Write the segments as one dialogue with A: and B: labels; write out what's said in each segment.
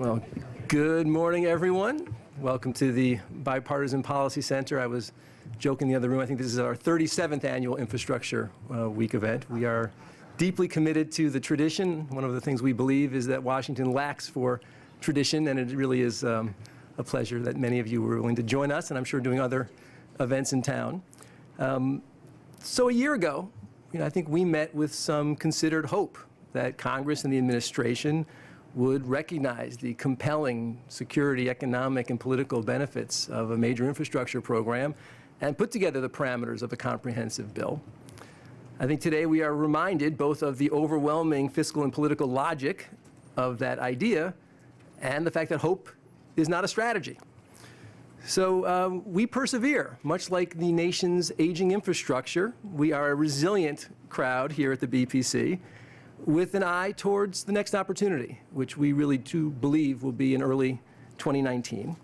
A: Well, good morning, everyone. Welcome to the Bipartisan Policy Center. I was joking in the other room. I think this is our 37th annual Infrastructure Week event. We are deeply committed to the tradition. One of the things we believe is that Washington lacks for tradition, and it really is a pleasure that many of you were willing to join us, and I'm sure doing other events in town. So a year ago, I think we met with some considered hope that Congress and the administration would recognize the compelling security, economic, and political benefits of a major infrastructure program and put together the parameters of a comprehensive bill. I think today we are reminded both of the overwhelming fiscal and political logic of that idea and the fact that hope is not a strategy. So we persevere. Much like the nation's aging infrastructure, we are a resilient crowd here at the BPC with an eye towards the next opportunity, which we really do believe will be in early 2019.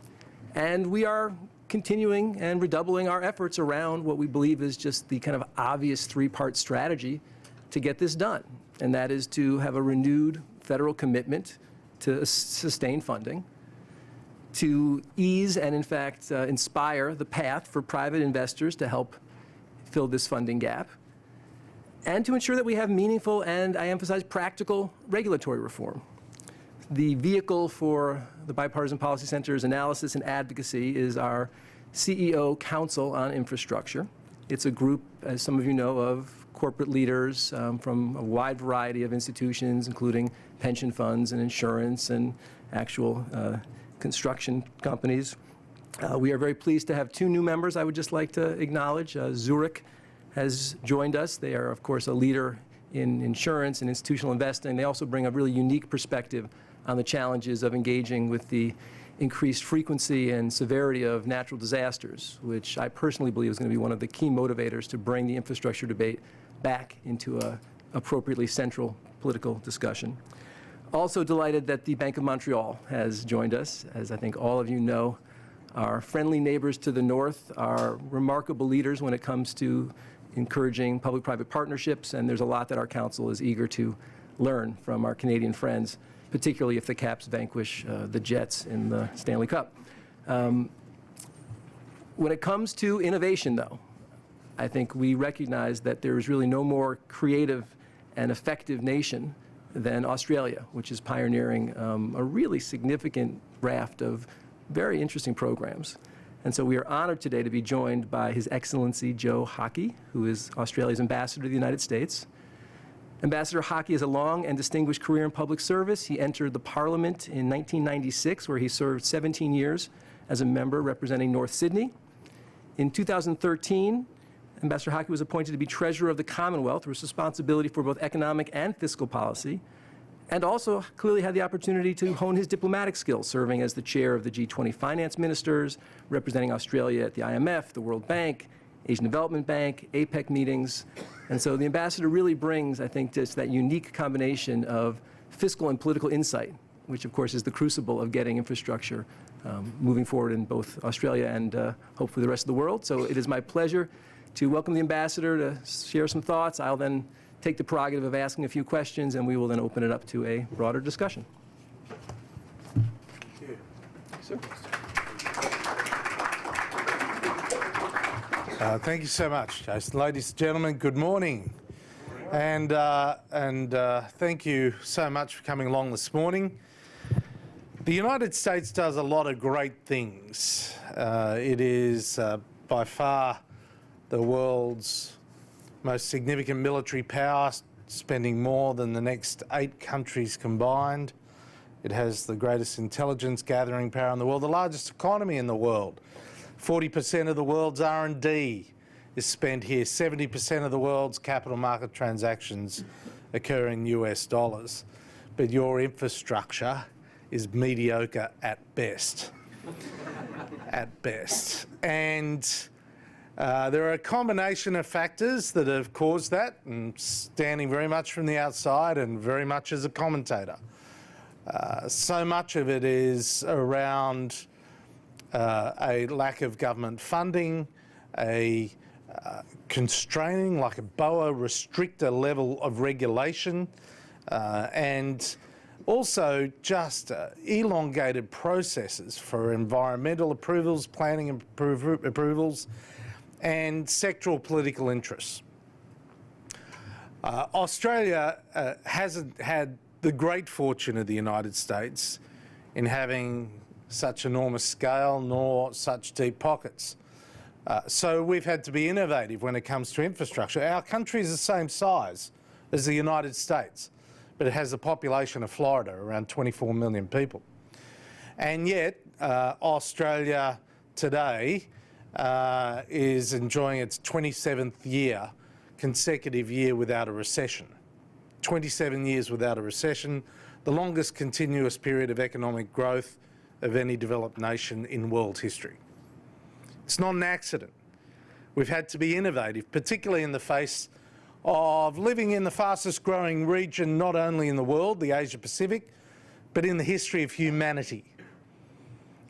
A: And we are continuing and redoubling our efforts around what we believe is just the kind of obvious three-part strategy to get this done. And that is to have a renewed federal commitment to sustain funding, to ease and, in fact, inspire the path for private investors to help fill this funding gap, and to ensure that we have meaningful and, I emphasize, practical regulatory reform. The vehicle for the Bipartisan Policy Center's analysis and advocacy is our CEO Council on Infrastructure. It's a group, as some of you know, of corporate leaders from a wide variety of institutions, including pension funds and insurance and actual construction companies. We are very pleased to have two new members I would just like to acknowledge. Zurich has joined us. They are, of course, a leader in insurance and institutional investing. They also bring a really unique perspective on the challenges of engaging with the increased frequency and severity of natural disasters, which I personally believe is going to be one of the key motivators to bring the infrastructure debate back into an appropriately central political discussion. Also delighted that the Bank of Montreal has joined us. As I think all of you know, our friendly neighbors to the north are remarkable leaders when it comes to encouraging public-private partnerships, and there's a lot that our council is eager to learn from our Canadian friends, particularly if the Caps vanquish the Jets in the Stanley Cup. When it comes to innovation, though, I think we recognize that there is really no more creative and effective nation than Australia, which is pioneering a really significant raft of very interesting programs. And so we are honored today to be joined by His Excellency Joe Hockey, who is Australia's ambassador to the United States. Ambassador Hockey has a long and distinguished career in public service. He entered the Parliament in 1996, where he served 17 years as a member representing North Sydney. In 2013, Ambassador Hockey was appointed to be Treasurer of the Commonwealth, with responsibility for both economic and fiscal policy, and also clearly had the opportunity to hone his diplomatic skills, serving as the chair of the G20 finance ministers, representing Australia at the IMF, the World Bank, Asian Development Bank, APEC meetings. And so the ambassador really brings, I think, just that unique combination of fiscal and political insight, which of course is the crucible of getting infrastructure moving forward in both Australia and hopefully the rest of the world. So it is my pleasure to welcome the ambassador to share some thoughts. I'll then take the prerogative of asking a few questions, and we will then open it up to a broader discussion. Thank you. Sir.
B: Thank you so much, Jason. Ladies and gentlemen, good morning. And thank you so much for coming along this morning. The United States does a lot of great things. It is by far the world's most significant military power, spending more than the next 8 countries combined. It has the greatest intelligence gathering power in the world, the largest economy in the world. 40% of the world's R&D is spent here. 70% of the world's capital market transactions occur in US dollars. But your infrastructure is mediocre at best. At best. And there are a combination of factors that have caused that, and standing very much from the outside and very much as a commentator. So much of it is around a lack of government funding, a constraining, like a boa restrictor level of regulation, and Also, just elongated processes for environmental approvals, planning approvals, and sectoral political interests. Australia hasn't had the great fortune of the United States in having such enormous scale nor such deep pockets. So we've had to be innovative when it comes to infrastructure. Our country is the same size as the United States, but it has a population of Florida, around 24 million people. And yet, Australia today is enjoying its 27th consecutive year without a recession. 27 years without a recession, the longest continuous period of economic growth of any developed nation in world history. It's not an accident. We've had to be innovative, particularly in the face of living in the fastest growing region, not only in the world, the Asia Pacific, but in the history of humanity.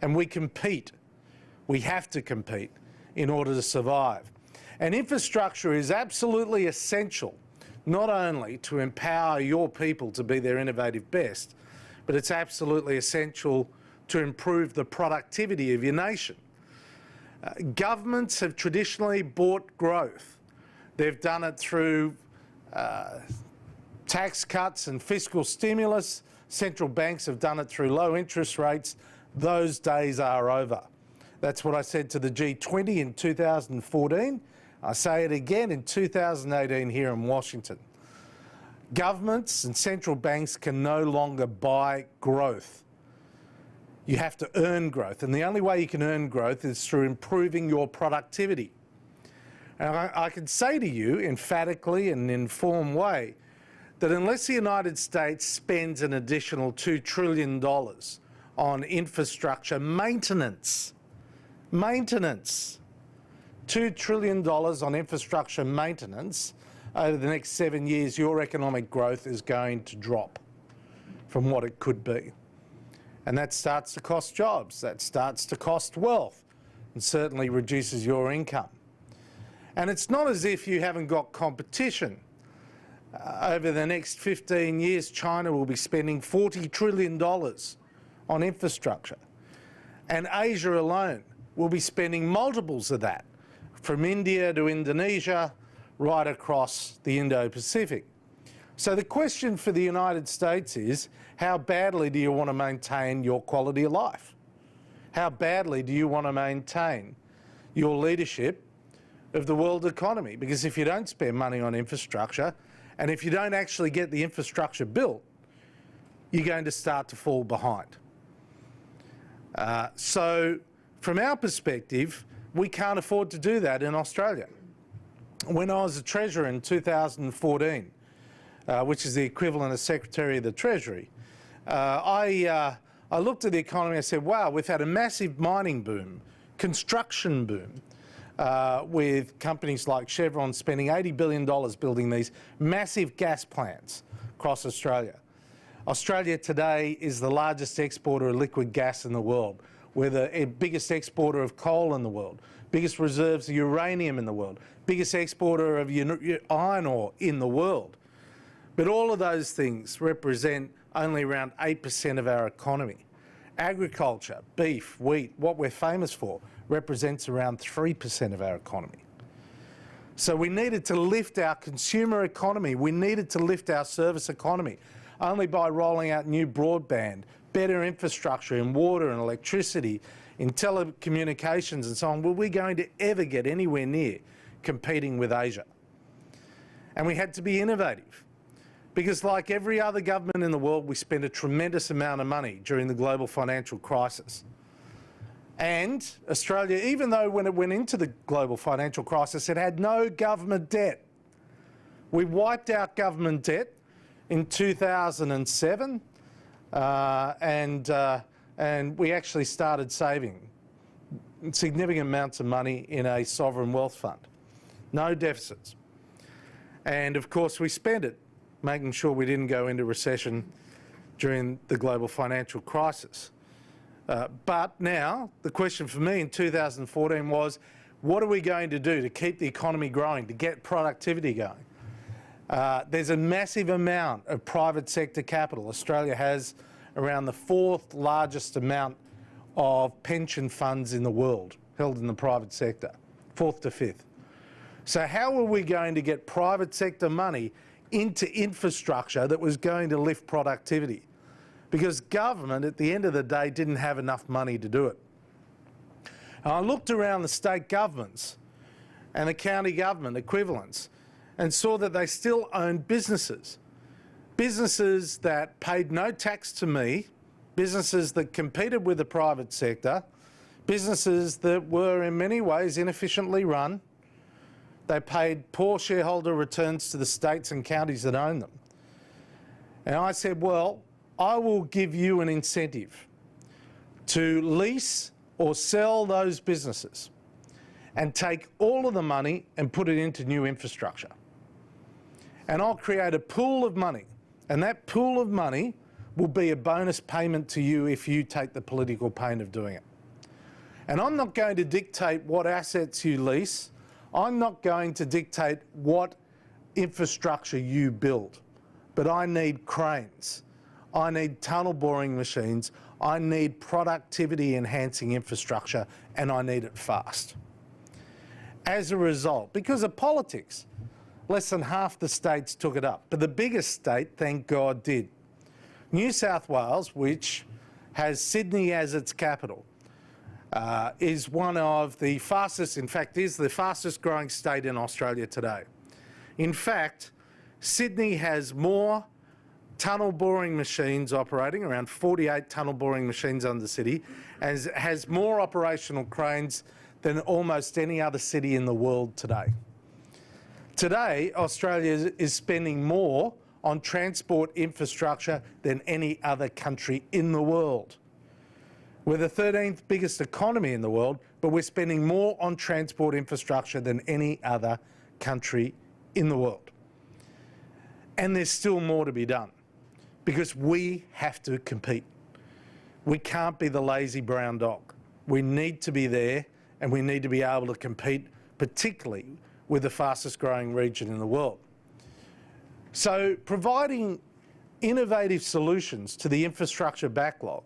B: And we compete. We have to compete in order to survive. And infrastructure is absolutely essential, not only to empower your people to be their innovative best, but it's absolutely essential to improve the productivity of your nation. Governments have traditionally bought growth. They've done it through tax cuts and fiscal stimulus. Central banks have done it through low interest rates. Those days are over. That's what I said to the G20 in 2014. I say it again in 2018 here in Washington. Governments and central banks can no longer buy growth. You have to earn growth, and the only way you can earn growth is through improving your productivity. And I can say to you emphatically and in an informed way that unless the United States spends an additional $2 trillion on infrastructure maintenance, $2 trillion on infrastructure maintenance over the next 7 years, your economic growth is going to drop from what it could be. And that starts to cost jobs, that starts to cost wealth, and certainly reduces your income. And it's not as if you haven't got competition. Over the next 15 years, China will be spending $40 trillion on infrastructure. And Asia alone will be spending multiples of that, from India to Indonesia, right across the Indo-Pacific. So the question for the United States is, how badly do you want to maintain your quality of life? How badly do you want to maintain your leadership of the world economy? Because if you don't spend money on infrastructure, and if you don't actually get the infrastructure built, you're going to start to fall behind. So from our perspective, we can't afford to do that in Australia. When I was a Treasurer in 2014, which is the equivalent of Secretary of the Treasury, I looked at the economy and I said, wow, we've had a massive mining boom, construction boom, with companies like Chevron spending $80 billion building these massive gas plants across Australia. Australia today is the largest exporter of liquid gas in the world. We're the biggest exporter of coal in the world, biggest reserves of uranium in the world, biggest exporter of iron ore in the world. But all of those things represent only around 8% of our economy. Agriculture, beef, wheat, what we're famous for, represents around 3% of our economy. So we needed to lift our consumer economy. We needed to lift our service economy. Only by rolling out new broadband, better infrastructure in water and electricity, in telecommunications and so on, were we going to ever get anywhere near competing with Asia. And we had to be innovative. Because like every other government in the world, we spent a tremendous amount of money during the global financial crisis. And Australia, even though when it went into the global financial crisis, it had no government debt. We wiped out government debt in 2007, and we actually started saving significant amounts of money in a sovereign wealth fund. No deficits. And of course we spent it, making sure we didn't go into recession during the global financial crisis. But now, the question for me in 2014 was, what are we going to do to keep the economy growing, to get productivity going? There's a massive amount of private sector capital. Australia has around the 4th largest amount of pension funds in the world held in the private sector, 4th to 5th. So how are we going to get private sector money into infrastructure that was going to lift productivity? Because government, at the end of the day, didn't have enough money to do it. And I looked around the state governments and the county government equivalents and saw that they still owned businesses. Businesses that paid no tax to me, businesses that competed with the private sector, businesses that were in many ways inefficiently run. They paid poor shareholder returns to the states and counties that own them. And I said, well, I will give you an incentive to lease or sell those businesses and take all of the money and put it into new infrastructure. And I'll create a pool of money, and that pool of money will be a bonus payment to you if you take the political pain of doing it. And I'm not going to dictate what assets you lease. I'm not going to dictate what infrastructure you build. But I need cranes. I need tunnel boring machines. I need productivity enhancing infrastructure, and I need it fast. As a result, because of politics, less than half the states took it up. But the biggest state, thank God, did. New South Wales, which has Sydney as its capital, is one of the fastest, in fact, is the fastest growing state in Australia today. In fact, Sydney has more tunnel boring machines operating, around 48 tunnel boring machines under the city, and has more operational cranes than almost any other city in the world today. Today, Australia is spending more on transport infrastructure than any other country in the world. We're the 13th biggest economy in the world, but we're spending more on transport infrastructure than any other country in the world. And there's still more to be done because we have to compete. We can't be the lazy brown dog. We need to be there, and we need to be able to compete, particularly with the fastest growing region in the world. So providing innovative solutions to the infrastructure backlog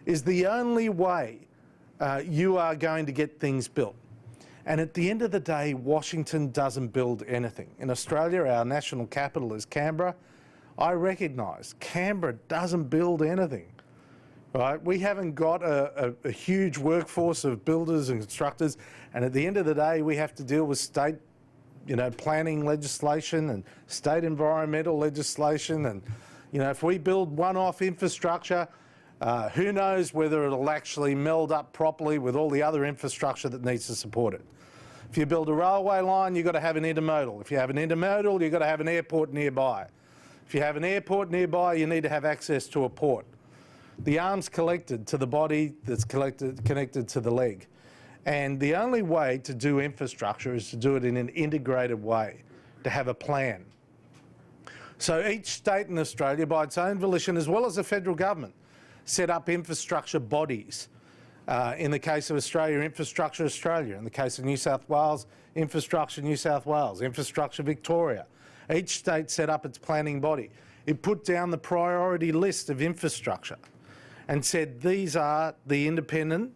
B: is the only way you are going to get things built. And at the end of the day, Washington doesn't build anything. In Australia, our national capital is Canberra. I recognise Canberra doesn't build anything. Right? We haven't got a huge workforce of builders and constructors, and at the end of the day, we have to deal with state, planning legislation and state environmental legislation, and if we build one-off infrastructure, who knows whether it'll actually meld up properly with all the other infrastructure that needs to support it. If you build a railway line, you've got to have an intermodal. If you have an intermodal, you've got to have an airport nearby. If you have an airport nearby, you need to have access to a port. The arm's connected to the body that's connected to the leg. And the only way to do infrastructure is to do it in an integrated way, to have a plan. So each state in Australia, by its own volition, as well as the federal government, set up infrastructure bodies. In the case of Australia, Infrastructure Australia. In the case of New South Wales, Infrastructure New South Wales, Infrastructure Victoria. Each state set up its planning body. It put down the priority list of infrastructure and said these are the independent,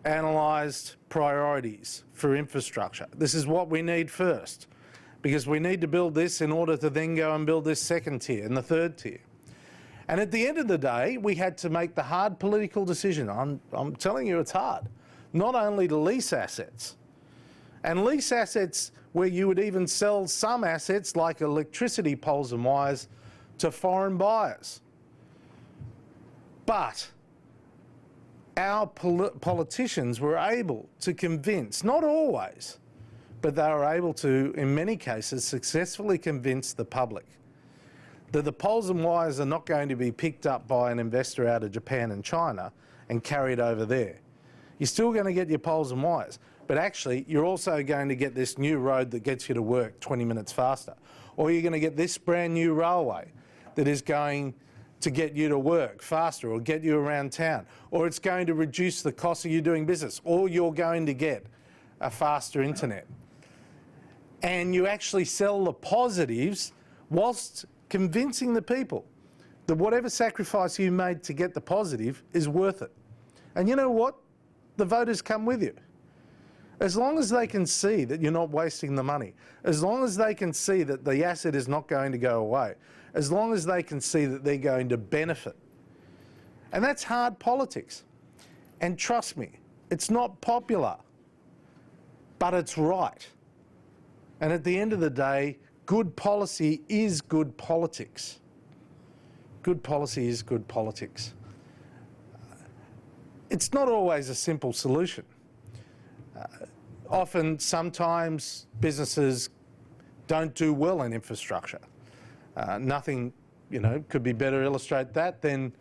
B: analysed priorities for infrastructure. This is what we need first, because we need to build this in order to then go and build this second tier and the third tier. And at the end of the day, we had to make the hard political decision. I'm telling you, it's hard. Not only to lease assets, and lease assets where you would even sell some assets like electricity poles and wires to foreign buyers. But our politicians were able to convince, not always, but they were able to, in many cases, successfully convince the public that the poles and wires are not going to be picked up by an investor out of Japan and China and carried over there. You're still going to get your poles and wires, but actually you're also going to get this new road that gets you to work 20 minutes faster. Or you're going to get this brand new railway that is going to get you to work faster or get you around town. Or it's going to reduce the cost of you doing business. Or you're going to get a faster internet. and you actually sell the positives whilst convincing the people that whatever sacrifice you made to get the positive is worth it. And you know what? The voters come with you. As long as they can see that you're not wasting the money, as long as they can see that the asset is not going to go away, as long as they can see that they're going to benefit. And that's hard politics. And trust me, it's not popular, but it's right. And at the end of the day, good policy is good politics. Good policy is good politics. It's not always a simple solution. Sometimes businesses don't do well in infrastructure. Nothing, could be better illustrate that than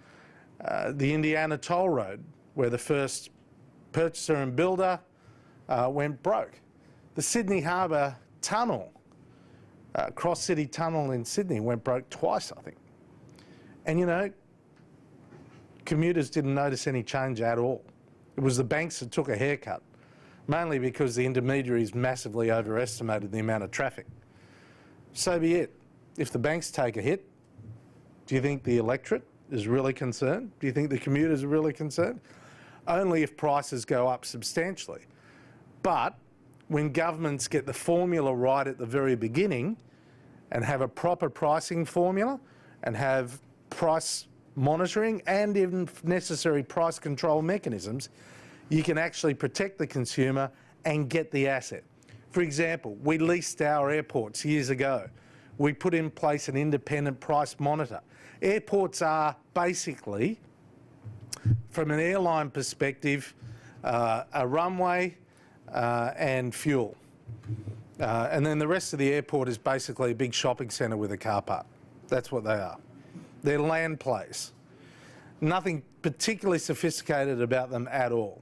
B: the Indiana Toll Road, where the first purchaser and builder went broke. The Sydney Harbour Tunnel, Cross-City Tunnel in Sydney, went broke twice, I think. And, commuters didn't notice any change at all. It was the banks that took a haircut, mainly because the intermediaries massively overestimated the amount of traffic. So be it. If the banks take a hit, do you think the electorate is really concerned? Do you think the commuters are really concerned? Only if prices go up substantially. But when governments get the formula right at the very beginning and have a proper pricing formula and have price monitoring and, if necessary, price control mechanisms, you can actually protect the consumer and get the asset. For example, we leased our airports years ago. We put in place an independent price monitor. Airports are basically, from an airline perspective, a runway and fuel. And then the rest of the airport is basically a big shopping centre with a car park. That's what they are. They're land plays. Nothing particularly sophisticated about them at all.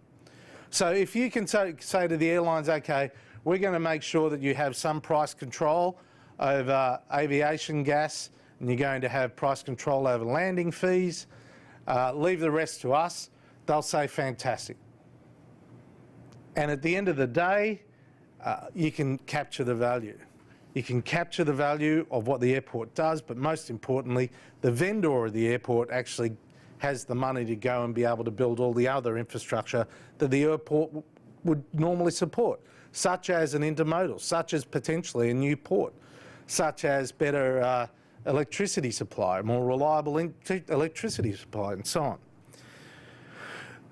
B: So if you can say to the airlines, OK, we're going to make sure that you have some price control over aviation gas, and you're going to have price control over landing fees, leave the rest to us, they'll say fantastic. And at the end of the day, you can capture the value. You can capture the value of what the airport does, but most importantly, the vendor of the airport actually has the money to go and be able to build all the other infrastructure that the airport would normally support, such as an intermodal, such as potentially a new port, such as better electricity supply, more reliable electricity supply, and so on.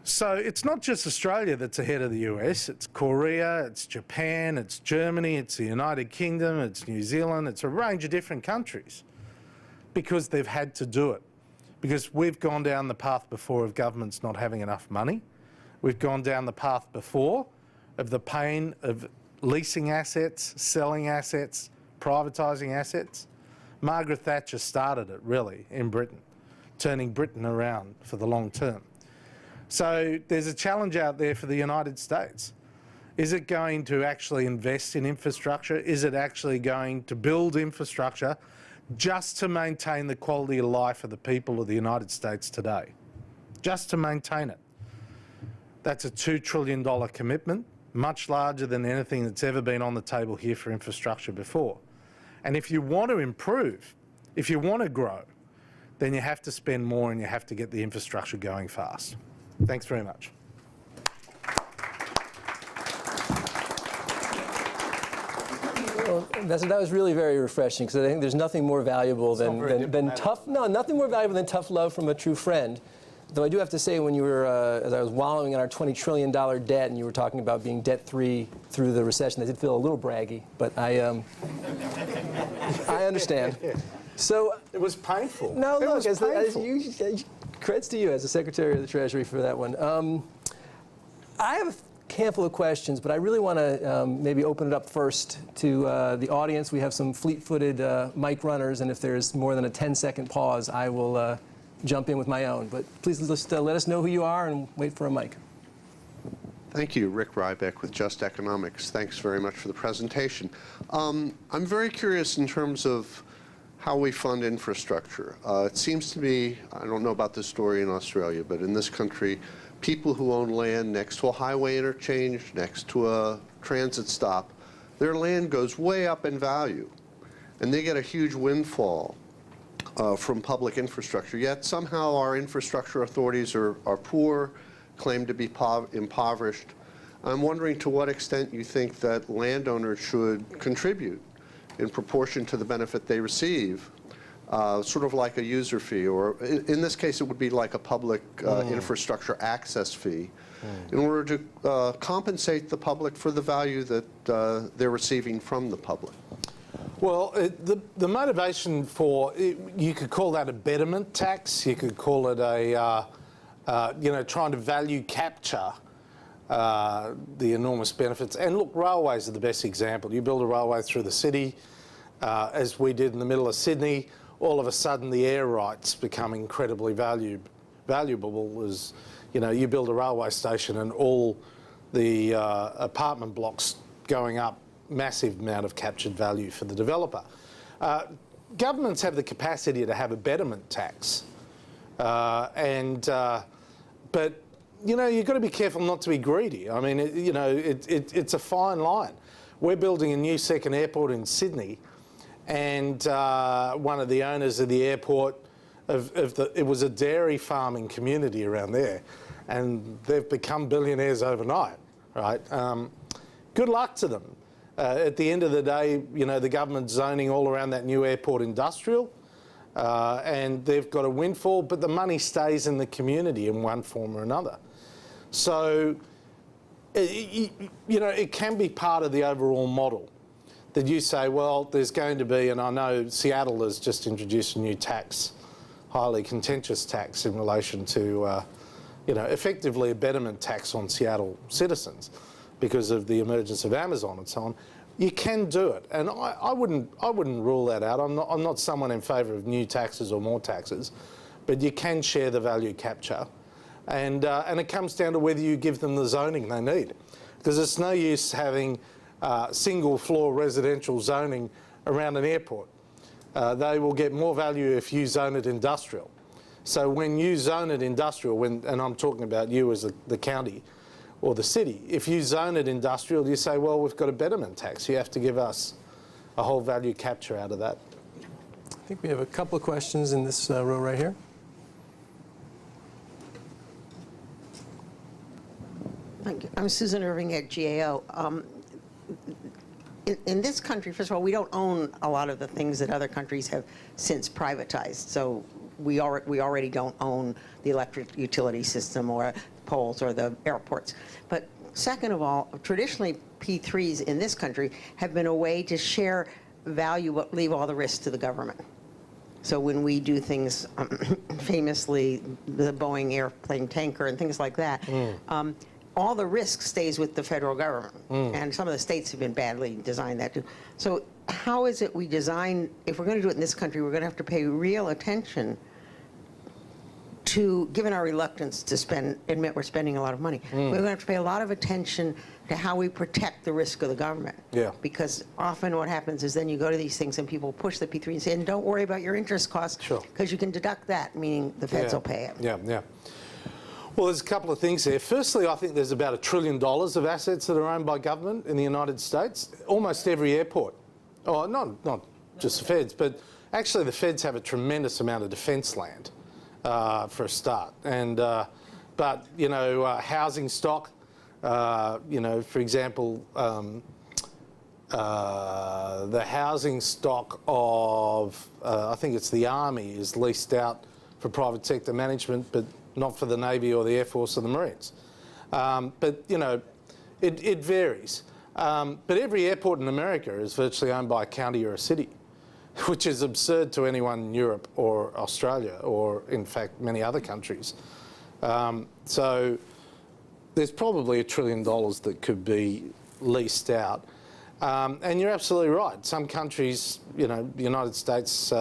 B: So it's not just Australia that's ahead of the US, it's Korea, it's Japan, it's Germany, it's the United Kingdom, it's New Zealand, it's a range of different countries, because they've had to do it. Because we've gone down the path before of governments not having enough money. We've gone down the path before of the pain of leasing assets, selling assets, privatising assets. Margaret Thatcher started it, really, in Britain, turning Britain around for the long term. So there's a challenge out there for the United States. Is it going to actually invest in infrastructure? Is it actually going to build infrastructure just to maintain the quality of life of the people of the United States today? Just to maintain it. That's a $2 trillion commitment, much larger than anything that's ever been on the table here for infrastructure before. And if you want to improve, if you want to grow, then you have to spend more and you have to get the infrastructure going fast. Thanks very much.
A: Well, that was really very refreshing, because I think there's nothing more valuable than tough. No, nothing more valuable than tough love from a true friend. Though I do have to say, when you were, as I was wallowing in our $20 trillion debt, and you were talking about being debt-free through the recession, I did feel a little braggy, but I understand. So
B: it was painful.
A: No, look, credits to you as the Secretary of the Treasury for that one. I have a handful of questions, but I really want to maybe open it up first to the audience. We have some fleet-footed mic runners, and if there's more than a 10-second pause, I will jump in with my own. But please just let us know who you are and wait for a mic.
C: Thank you, Rick Rybeck with Just Economics. Thanks very much for the presentation. I'm very curious in terms of how we fund infrastructure. It seems to me, I don't know about this story in Australia, but in this country, people who own land next to a highway interchange, next to a transit stop, their land goes way up in value, and they get a huge windfall from public infrastructure. Yet somehow our infrastructure authorities are poor, claim to be impoverished. I'm wondering to what extent you think that landowners should contribute in proportion to the benefit they receive, sort of like a user fee, or in this case it would be like a public infrastructure access fee, in order to compensate the public for the value that they're receiving from the public.
B: Well, the motivation for, you could call that a betterment tax, you could call it a, trying to value capture the enormous benefits. And look, railways are the best example. You build a railway through the city, as we did in the middle of Sydney, all of a sudden the air rights become incredibly valuable as, you build a railway station and all the apartment blocks going up, massive amount of captured value for the developer. Governments have the capacity to have a betterment tax, but you've got to be careful not to be greedy. I mean, it's a fine line. We're building a new second airport in Sydney, and one of the owners of the airport, it was a dairy farming community around there, and they've become billionaires overnight, right? Good luck to them. At the end of the day, the government's zoning all around that new airport industrial, and they've got a windfall, but the money stays in the community in one form or another. So, it can be part of the overall model that you say, well, there's going to be, and I know Seattle has just introduced a new tax, highly contentious tax in relation to, effectively a betterment tax on Seattle citizens because of the emergence of Amazon and so on. You can do it, and I wouldn't rule that out. I'm not someone in favour of new taxes or more taxes, but you can share the value capture, and it comes down to whether you give them the zoning they need, because it's no use having single floor residential zoning around an airport. They will get more value if you zone it industrial. So when you zone it industrial, and I'm talking about you as the county or the city, if you zone it industrial, you say, well, we've got a betterment tax. You have to give us a whole value capture out of that.
A: I think we have a couple of questions in this row right here.
D: Thank you. I'm Susan Irving at GAO. In this country, first of all, we don't own a lot of the things that other countries have since privatized. So we already don't own the electric utility system or poles or the airports. But second of all, traditionally P3s in this country have been a way to share value but leave all the risk to the government. So when we do things, famously the Boeing airplane tanker and things like that, all the risk stays with the federal government. And some of the states have been badly designed that too. So how is it we design, if we're going to do it in this country, we're going to have to pay real attention to, given our reluctance to admit we're spending a lot of money, we're going to have to pay a lot of attention to how we protect the risk of the government.
B: Yeah.
D: Because often what happens is then you go to these things and people push the P3 and say, and don't worry about your interest costs, because you can deduct that, meaning the feds will pay it.
B: Yeah. Well, there's a couple of things there. Firstly, I think there's about $1 trillion of assets that are owned by government in the United States. Almost every airport. Oh, not just the feds, but actually the feds have a tremendous amount of defence land. For a start, and but housing stock, for example, the housing stock of I think it's the Army is leased out for private sector management, but not for the Navy or the Air Force or the Marines. But it varies. But every airport in America is virtually owned by a county or a city, which is absurd to anyone in Europe or Australia or, in fact, many other countries. So there's probably $1 trillion that could be leased out. And you're absolutely right. Some countries, the United States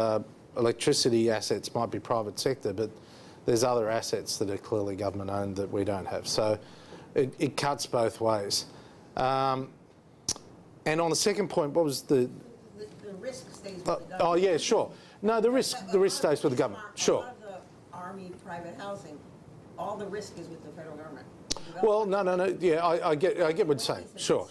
B: electricity assets might be private sector, but there's other assets that are clearly government-owned that we don't have. So it cuts both ways. And on the second point, what was the
D: risk stays with the government.
B: Oh, yeah, sure. No, the risk stays with the government. Sure.
D: A lot of the Army private housing, all the risk is with the federal government.
B: Well, no. Yeah, I get what you're saying. Sure.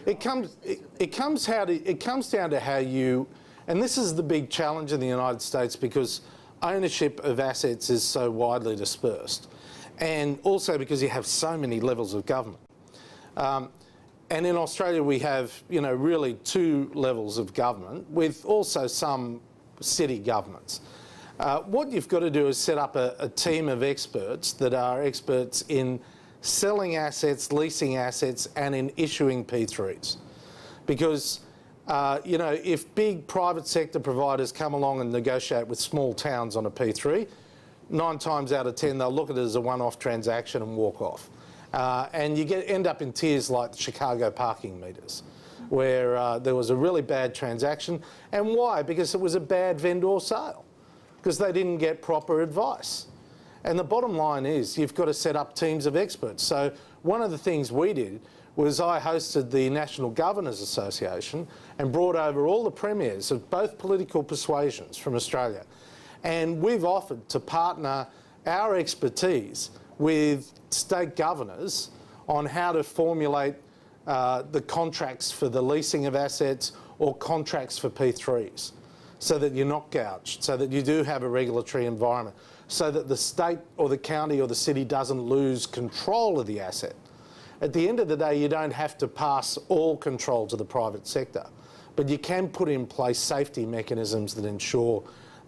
B: it comes down to how you, and this is the big challenge in the United States because ownership of assets is so widely dispersed, and also because you have so many levels of government. And in Australia we have, really 2 levels of government with also some city governments. What you've got to do is set up a team of experts that are experts in selling assets, leasing assets, and in issuing P3s. Because, if big private sector providers come along and negotiate with small towns on a P3, 9 times out of 10 they'll look at it as a one-off transaction and walk off. And you end up in tears like the Chicago parking meters, where there was a really bad transaction. And why? Because it was a bad vendor sale, because they didn't get proper advice. And the bottom line is you've got to set up teams of experts. So one of the things we did was I hosted the National Governors Association and brought over all the premiers of both political persuasions from Australia. And we've offered to partner our expertise with state governors on how to formulate the contracts for the leasing of assets or contracts for P3s, so that you're not gouged, so that you do have a regulatory environment, so that the state or the county or the city doesn't lose control of the asset. At the end of the day, you don't have to pass all control to the private sector, but you can put in place safety mechanisms that ensure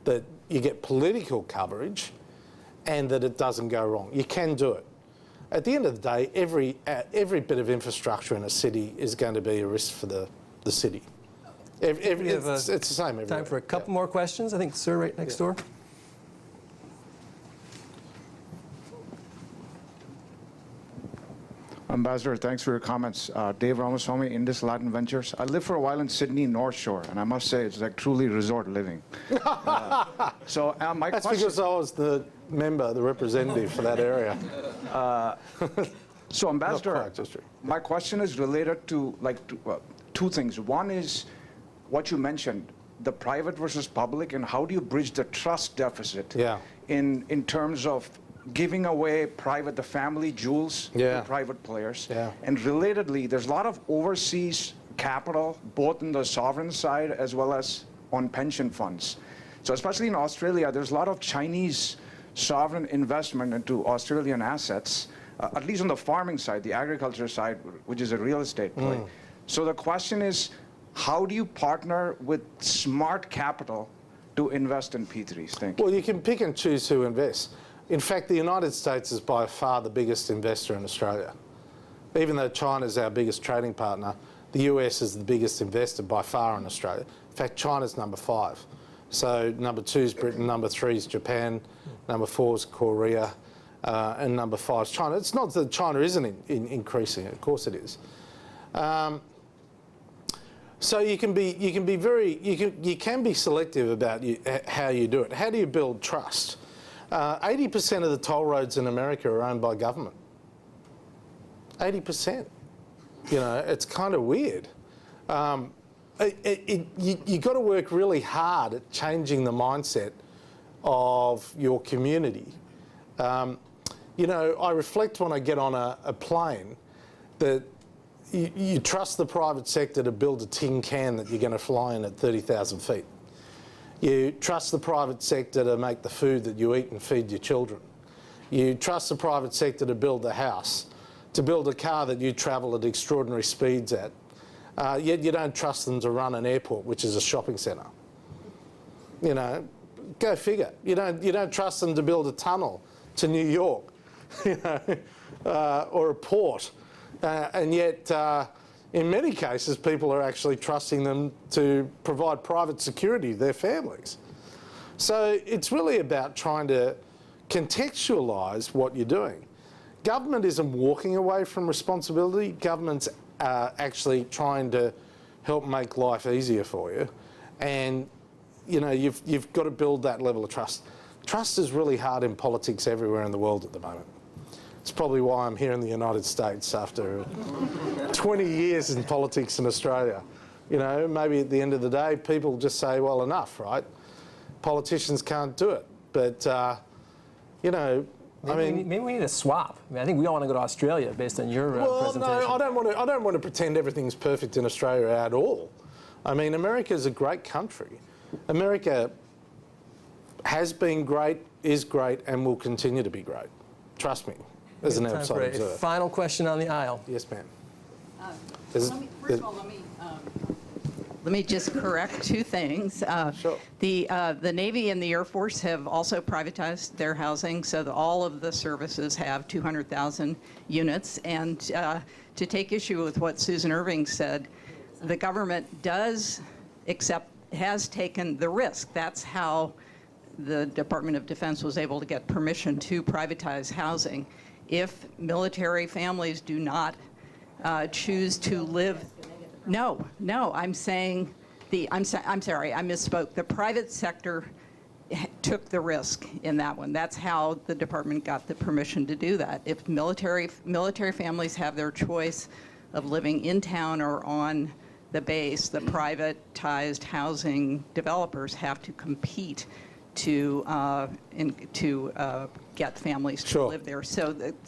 B: that you get political coverage and that it doesn't go wrong. You can do it. At the end of the day, every bit of infrastructure in a city is going to be a risk for the city. It's the same everywhere.
A: Time for a couple more questions. I think, sir, right next door.
E: Ambassador, thanks for your comments. Dave Ramaswamy, Indus Latin Ventures. I lived for a while in Sydney North Shore, and I must say it's like truly resort living. My
B: That's
E: question,
B: because I was the representative for that area.
E: So, Ambassador,
B: Not quite, just true.
E: my question is related to 2 things. One is what you mentioned, the private versus public, and how do you bridge the trust deficit in terms of giving away the family jewels to private players. And relatedly, there's a lot of overseas capital, both in the sovereign side as well as on pension funds. So especially in Australia, there's a lot of Chinese sovereign investment into Australian assets, at least on the farming side, the agriculture side, which is a real estate play. So the question is, how do you partner with smart capital to invest in P3s? Thank you.
B: Well, you can pick and choose who invests. In fact, the United States is by far the biggest investor in Australia. Even though China is our biggest trading partner, the US is the biggest investor by far in Australia. In fact, China's number 5. So number 2 is Britain, number 3 is Japan, number 4 is Korea, and number 5 is China. It's not that China isn't increasing, of course it is. So you can be selective about how you do it. How do you build trust? 80% of the toll roads in America are owned by government. 80%. It's kind of weird. You've got to work really hard at changing the mindset of your community. I reflect when I get on a plane that you trust the private sector to build a tin can that you're going to fly in at 30,000 feet. You trust the private sector to make the food that you eat and feed your children. You trust the private sector to build a house, to build a car that you travel at extraordinary speeds at. Yet you don't trust them to run an airport, which is a shopping centre. Go figure. You don't trust them to build a tunnel to New York, or a port. And yet, in many cases, people are actually trusting them to provide private security to their families. So it's really about trying to contextualise what you're doing. Government isn't walking away from responsibility. Government's actually trying to help make life easier for you. And, you've got to build that level of trust. Trust is really hard in politics everywhere in the world at the moment. It's probably why I'm here in the United States after 20 years in politics in Australia. Maybe at the end of the day, people just say, well, enough, right? Politicians can't do it. But,
A: Maybe we need a swap. I think we all want to go to Australia based on your presentation.
B: No, I don't want to pretend everything's perfect in Australia at all. I mean, America is a great country. America has been great, is great, and will continue to be great. Trust me, as an outside observer.
A: Final question on the aisle.
B: Yes, ma'am.
F: First of all, let me just correct two things.
B: Sure.
F: The Navy and the Air Force have also privatized their housing, so that all of the services have 200,000 units. And to take issue with what Susan Irving said, the government has taken the risk. That's how the Department of Defense was able to get permission to privatize housing. If military families do not choose to live. No, I'm saying I'm sorry, I misspoke. The private sector took the risk in that one. That's how the department got the permission to do that. If military families have their choice of living in town or on the base, the privatized housing developers have to compete to get families to live there.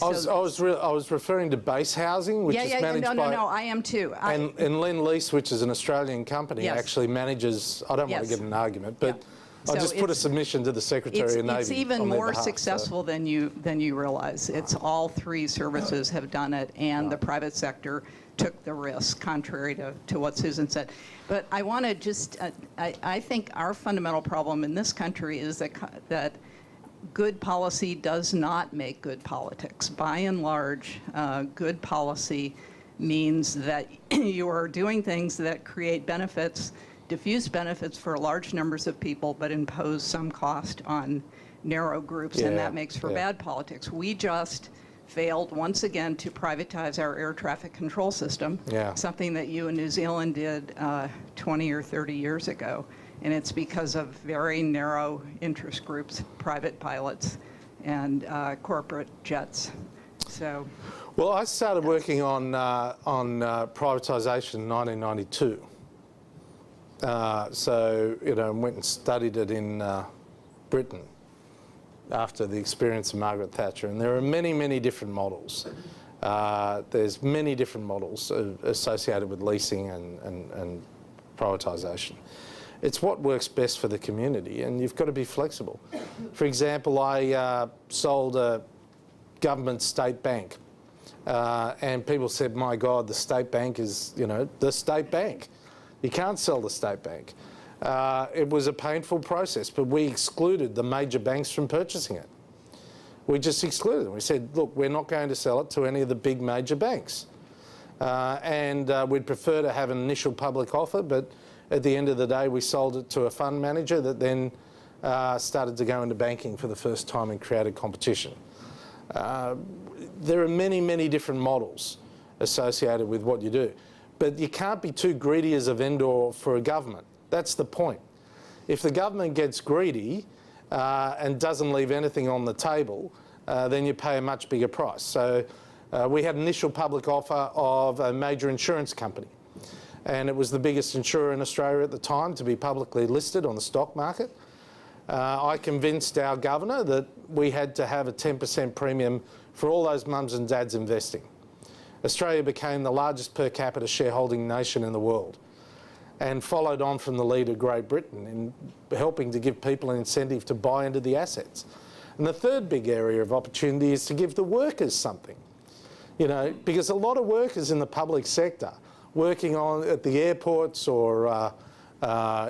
B: I was referring to base housing, which is managed by...
F: No, I am too.
B: And Lend Lease, which is an Australian company, actually manages... I don't want to get in an argument, but I just put a submission to the Secretary of Navy.
F: It's even more successful than you realize. It's all three services have done it, and the private sector took the risk, contrary to what Susan said. But I want to just, I think our fundamental problem in this country is that good policy does not make good politics. By and large, good policy means that you are doing things that create benefits, diffuse benefits for large numbers of people, but impose some cost on narrow groups, and that makes for bad politics. We just failed once again to privatize our air traffic control system, something that you in New Zealand did 20 or 30 years ago. And it's because of very narrow interest groups, private pilots, and corporate jets. So,
B: well, I started working on privatisation in 1992. So, went and studied it in Britain after the experience of Margaret Thatcher. And there are many, many different models. There's many different models associated with leasing and privatisation. It's what works best for the community, and you've got to be flexible. For example, I sold a government state bank, and people said, my God, the state bank is, the state bank. You can't sell the state bank. It was a painful process, but we excluded the major banks from purchasing it. We just excluded them. We said, look, we're not going to sell it to any of the big major banks. And we'd prefer to have an initial public offer, but at the end of the day, we sold it to a fund manager that then started to go into banking for the first time and created competition. There are many, many different models associated with what you do. But you can't be too greedy as a vendor for a government. That's the point. If the government gets greedy and doesn't leave anything on the table, then you pay a much bigger price. So we had an initial public offer of a major insurance company. And it was the biggest insurer in Australia at the time to be publicly listed on the stock market. I convinced our governor that we had to have a 10% premium for all those mums and dads investing. Australia became the largest per capita shareholding nation in the world, and followed on from the lead of Great Britain in helping to give people an incentive to buy into the assets. And the third big area of opportunity is to give the workers something. Because a lot of workers in the public sector, working at the airports or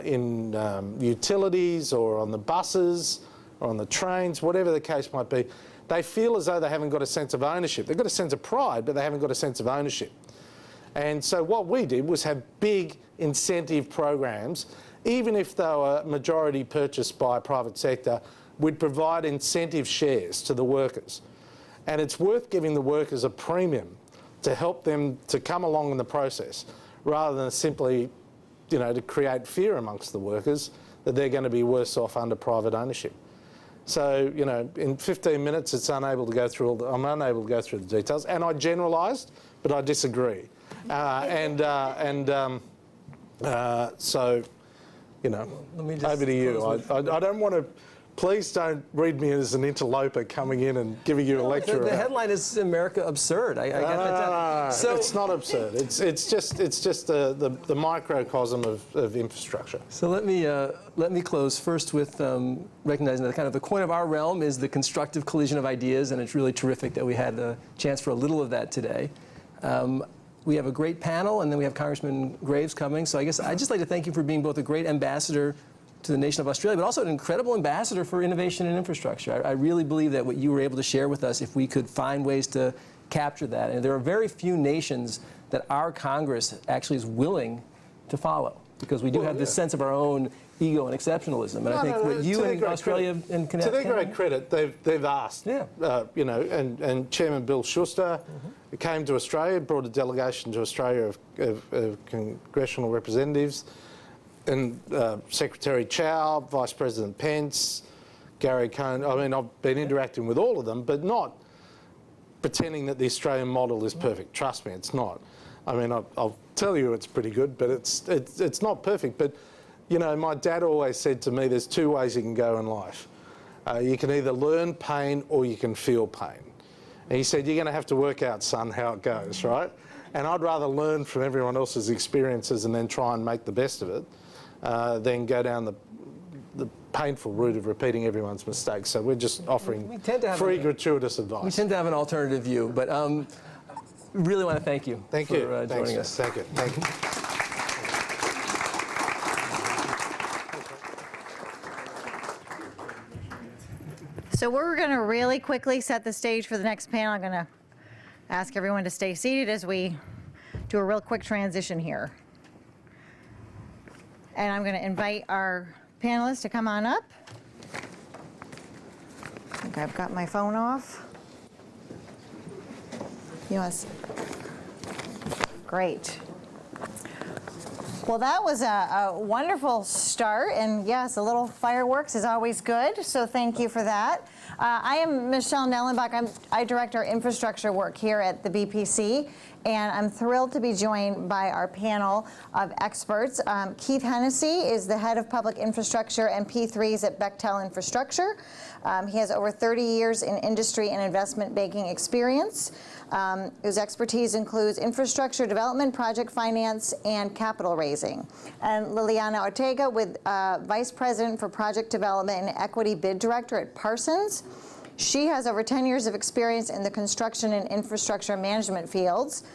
B: in utilities or on the buses or on the trains, whatever the case might be, they feel as though they haven't got a sense of ownership. They've got a sense of pride, but they haven't got a sense of ownership. And so what we did was have big incentive programs. Even if they were majority purchased by private sector, we'd provide incentive shares to the workers. And it's worth giving the workers a premium to help them to come along in the process, rather than simply, to create fear amongst the workers that they're going to be worse off under private ownership. So, in 15 minutes, I'm unable to go through the details. And I generalised, but I disagree. So, over to you. I don't want to please don't read me as an interloper coming in and giving you a lecture.
A: The headline is "America Absurd." I got that.
B: No,
A: So
B: it's not absurd. It's just the microcosm of infrastructure.
A: So let me close first with recognizing that kind of the coin of our realm is the constructive collision of ideas, and it's really terrific that we had a chance for a little of that today. We have a great panel, and then we have Congressman Graves coming. So I guess I'd just like to thank you for being both a great ambassador to the nation of Australia, but also an incredible ambassador for innovation and infrastructure. I really believe that what you were able to share with us, if we could find ways to capture that, and there are very few nations that our Congress actually is willing to follow, because we do have this sense of our own ego and exceptionalism. And I think what you in Australia and Canada...
B: To their great credit, they've asked, you know, and Chairman Bill Schuster came to Australia, brought a delegation to Australia of congressional representatives, and Secretary Chow, Vice President Pence, Gary Cohn. I mean, I've been interacting with all of them, but not pretending that the Australian model is perfect. Trust me, it's not. I mean, I'll tell you it's pretty good, but it's not perfect. But, you know, my dad always said to me, there's two ways you can go in life. You can either learn pain or you can feel pain. And he said, you're going to have to work out, son, how it goes, right? And I'd rather learn from everyone else's experiences and then try and make the best of it than go down the painful route of repeating everyone's mistakes. So we're just offering free, gratuitous advice.
A: We tend to have an alternative view, but really want to thank you for joining us.
B: Thank you. Thank you.
G: So we're going to really quickly set the stage for the next panel. I'm going to ask everyone to stay seated as we do a real quick transition here. And I'm going to invite our panelists to come on up. I think I've got my phone off. Yes. Great. Well, that was a wonderful start, and yes, a little fireworks is always good, so thank you for that. I am Michelle Nellenbach. I direct our infrastructure work here at the BPC, and I'm thrilled to be joined by our panel of experts. Keith Hennessy is the head of public infrastructure and P3s at Bechtel Infrastructure. He has over 30 years in industry and investment banking experience. His expertise includes infrastructure development, project finance, and capital raising. And Liliana Ortega, with Vice President for Project Development and Equity Bid Director at Parsons. She has over 10 years of experience in the construction and infrastructure management fields.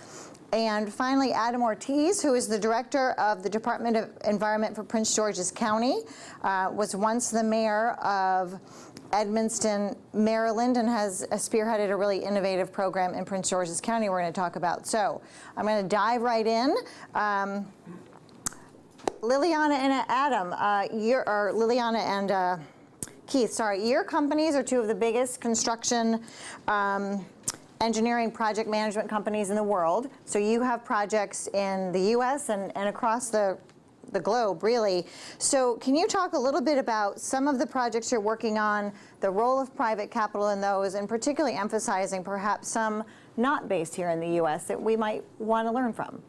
G: And finally, Adam Ortiz, who is the director of the Department of Environment for Prince George's County, was once the mayor of Edmundston, Maryland, and has spearheaded a really innovative program in Prince George's County we're going to talk about. So I'm going to dive right in. Liliana and Adam, Liliana and Keith, sorry, your companies are two of the biggest construction engineering project management companies in the world. So you have projects in the U.S. and across the globe, really. So can you talk a little bit about some of the projects you're working on, the role of private capital in those, and particularly emphasizing perhaps some not based here in the U.S. that we might want to learn from?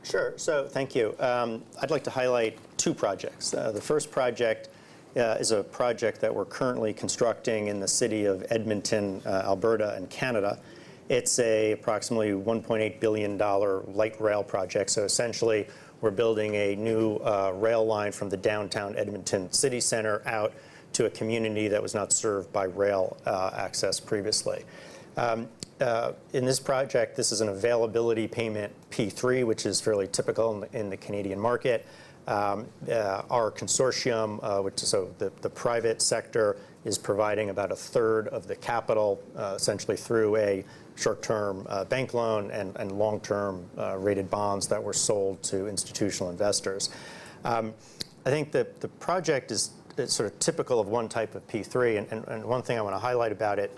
H: Sure. So thank you. I'd like to highlight two projects. The first project is a project that we're currently constructing in the city of Edmonton, Alberta, in Canada. It's a approximately $1.8 billion light rail project. So essentially, we're building a new rail line from the downtown Edmonton city center out to a community that was not served by rail access previously. In this project, this is an availability payment P3, which is fairly typical in the Canadian market. Our consortium, so the private sector, is providing about a third of the capital, essentially through a short-term bank loan and long-term rated bonds that were sold to institutional investors. I think that the project is sort of typical of one type of P3, and one thing I want to highlight about it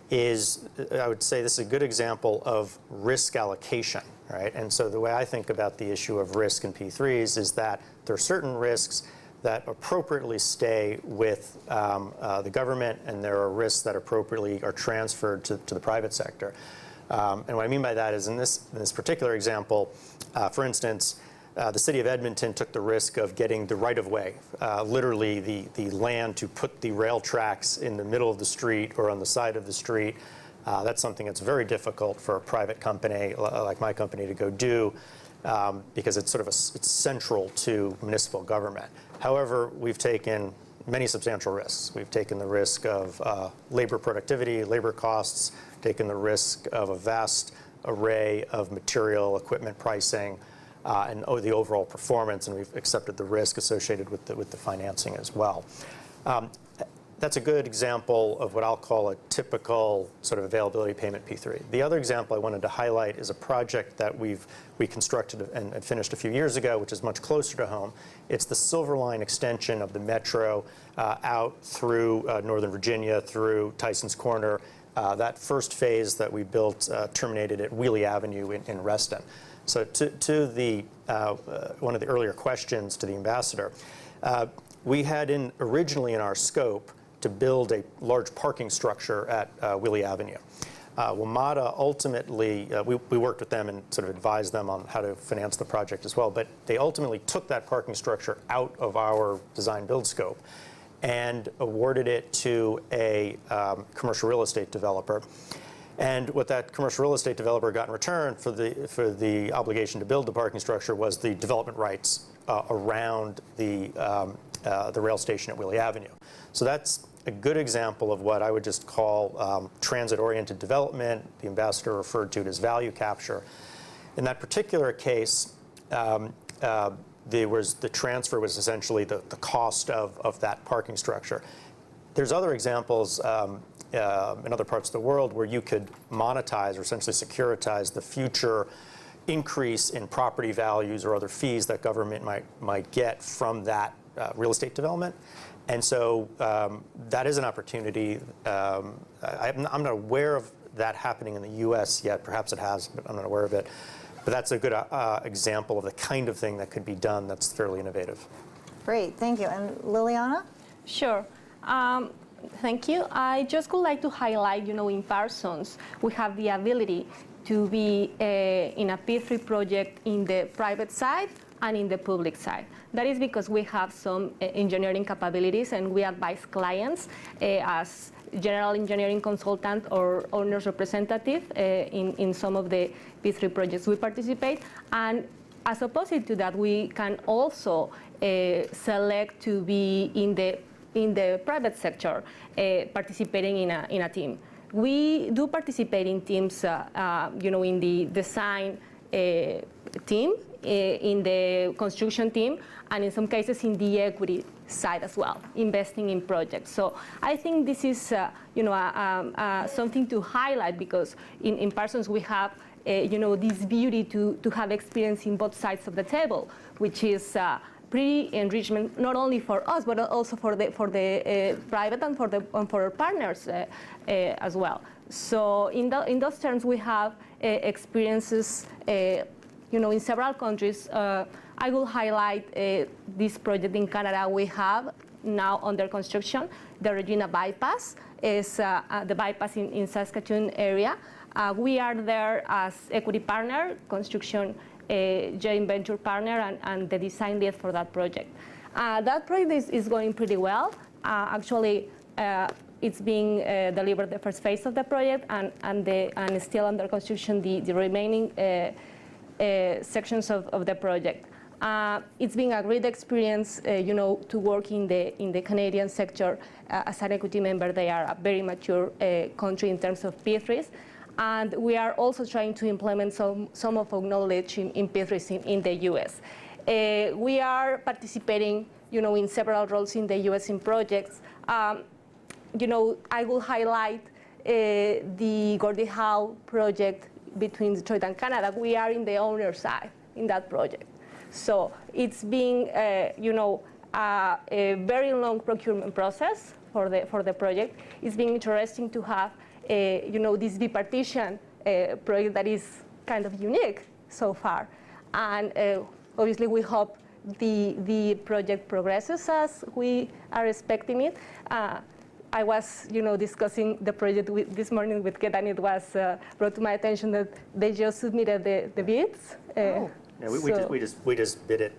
H: is, I would say this is a good example of risk allocation, right? And so the way I think about the issue of risk in P3s is that there are certain risks that appropriately stay with the government, and there are risks that appropriately are transferred to the private sector. And what I mean by that is in this particular example, for instance, the city of Edmonton took the risk of getting the right-of-way, literally the land to put the rail tracks in the middle of the street or on the side of the street. That's something that's very difficult for a private company like my company to go do because it's it's central to municipal government. However, we've taken many substantial risks. We've taken the risk of labor productivity, labor costs, taken the risk of a vast array of material, equipment pricing, and the overall performance, and we've accepted the risk associated with the financing as well. That's a good example of what I'll call a typical sort of availability payment P3. The other example I wanted to highlight is a project that we constructed and finished a few years ago, which is much closer to home. It's the Silver Line extension of the Metro out through Northern Virginia, through Tyson's Corner. That first phase that we built terminated at Wheelie Avenue in Reston. So to the one of the earlier questions to the ambassador, we had originally in our scope to build a large parking structure at Wheelie Avenue. WMATA ultimately, we worked with them and sort of advised them on how to finance the project as well, but they ultimately took that parking structure out of our design build scope and awarded it to a commercial real estate developer. And what that commercial real estate developer got in return for the obligation to build the parking structure was the development rights around the rail station at Wheelie Avenue. So that's a good example of what I would just call transit-oriented development. The ambassador referred to it as value capture. In that particular case, the transfer was essentially the cost of that parking structure. There's other examples in other parts of the world where you could monetize or essentially securitize the future increase in property values or other fees that government might get from that real estate development. And so that is an opportunity. I'm not aware of that happening in the U.S. yet. Perhaps it has, but I'm not aware of it. But that's a good example of the kind of thing that could be done that's fairly innovative.
G: Great, thank you. And Liliana?
I: Sure. Thank you. I just would like to highlight, in Parsons, we have the ability to be in a P3 project in the private side and in the public side. That is because we have some engineering capabilities and we advise clients as general engineering consultant or owner's representative in some of the P3 projects we participate. And as opposite to that, we can also select to be in the private sector participating in a team. We do participate in teams, in the design team, in the construction team, and in some cases in the equity side as well, investing in projects. So I think this is something to highlight because in Parsons we have this beauty to have experience in both sides of the table, which is pretty enrichment not only for us but also for the private and for our partners as well. So in those terms we have experiences in several countries. I will highlight this project in Canada we have now under construction. The Regina Bypass is the bypass in Saskatoon area. We are there as equity partner, construction joint venture partner, and the design lead for that project. That project is going pretty well. Actually, it's being delivered the first phase of the project, and still under construction the remaining sections of the project. It's been a great experience, to work in the Canadian sector as an equity member. They are a very mature country in terms of P3s, and we are also trying to implement some of our knowledge in P3s in the U.S. We are participating, in several roles in the U.S. in projects. I will highlight the Gordie Howe project between Detroit and Canada. We are in the owner side in that project. So it's been, a very long procurement process for the project. It's been interesting to have, this Bipartisan project that is kind of unique so far. And obviously we hope the project progresses as we are expecting it. I was, discussing the project this morning with Ket, and it was brought to my attention that they just submitted the bids
H: Yeah, we just bid it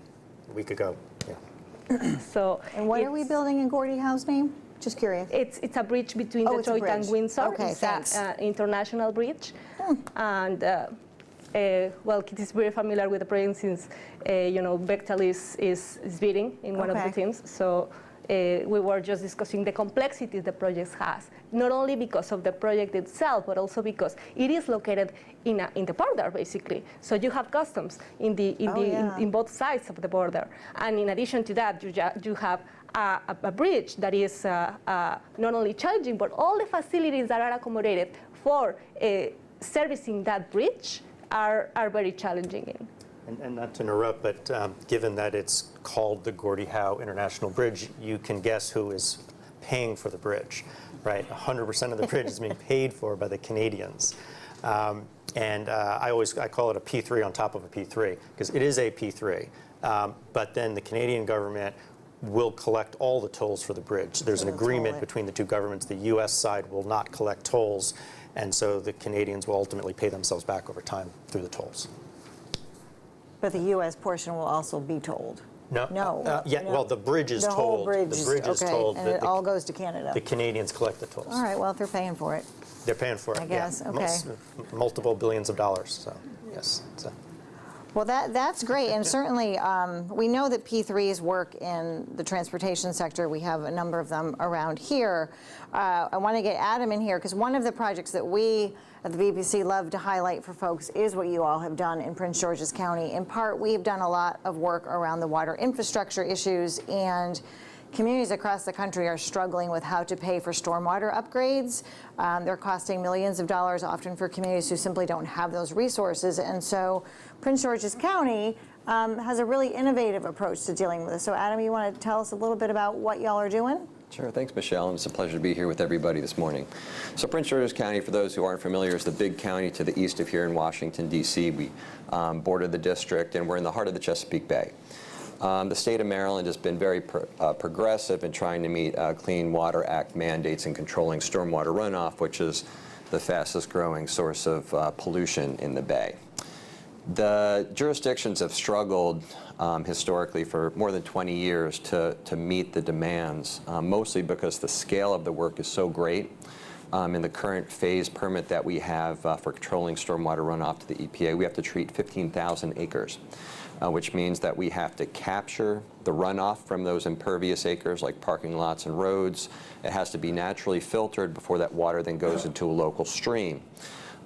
H: a week ago. Yeah.
I: So
G: And what are we building in Gordie Howe's name? Just curious.
I: it's a bridge between
G: Oh, it's a
I: Detroit and
G: bridge.
I: Windsor.
G: Okay,
I: It's
G: thanks.
I: an international bridge. And well, Kit is very familiar with the project since Bechtel is bidding in one of the
G: Okay.
I: teams. So we were just discussing the complexity the project has, not only because of the project itself, but also because it is located in the border, basically. So you have customs in both sides of the border, and in addition to that, you have a bridge that is not only challenging, but all the facilities that are accommodated for servicing that bridge are very challenging.
H: And not to interrupt, but given that it's called the Gordie Howe International Bridge, you can guess who is paying for the bridge, right? 100% of the bridge is being paid for by the Canadians. And I call it a P3 on top of a P3, because it is a P3. But then the Canadian government will collect all the tolls for the bridge. There's an agreement between the two governments. The U.S. side will not collect tolls, and so the Canadians will ultimately pay themselves back over time through the tolls.
G: But the U.S. portion will also be tolled.
H: No.
G: No.
H: Yeah.
G: No.
H: Well, the bridge is
G: The
H: tolled.
G: whole bridge.
H: The bridge is
G: okay.
H: tolled.
G: And it all goes to Canada.
H: The Canadians collect the tolls.
G: All right. Well, if they're paying for it.
H: They're paying for it.
G: I guess,
H: Yeah.
G: okay.
H: Multiple billions of dollars. So yes. So.
G: Well, that's great, and certainly we know that P3s work in the transportation sector. We have a number of them around here. I want to get Adam in here because one of the projects that we at the BBC love to highlight for folks is what you all have done in Prince George's County. In part, we've done a lot of work around the water infrastructure issues, and communities across the country are struggling with how to pay for stormwater upgrades. They're costing millions of dollars, often for communities who simply don't have those resources. And so Prince George's County has a really innovative approach to dealing with this. So Adam, you want to tell us a little bit about what y'all are doing?
J: Sure. Thanks, Michelle. And it's a pleasure to be here with everybody this morning. So Prince George's County, for those who aren't familiar, is the big county to the east of here in Washington, D.C. We border the district, and we're in the heart of the Chesapeake Bay. The state of Maryland has been very progressive in trying to meet Clean Water Act mandates in controlling stormwater runoff, which is the fastest growing source of pollution in the Bay. The jurisdictions have struggled historically for more than 20 years to meet the demands, mostly because the scale of the work is so great. In the current phase permit that we have for controlling stormwater runoff to the EPA, we have to treat 15,000 acres. Which means that we have to capture the runoff from those impervious acres like parking lots and roads. It has to be naturally filtered before that water then goes into a local stream.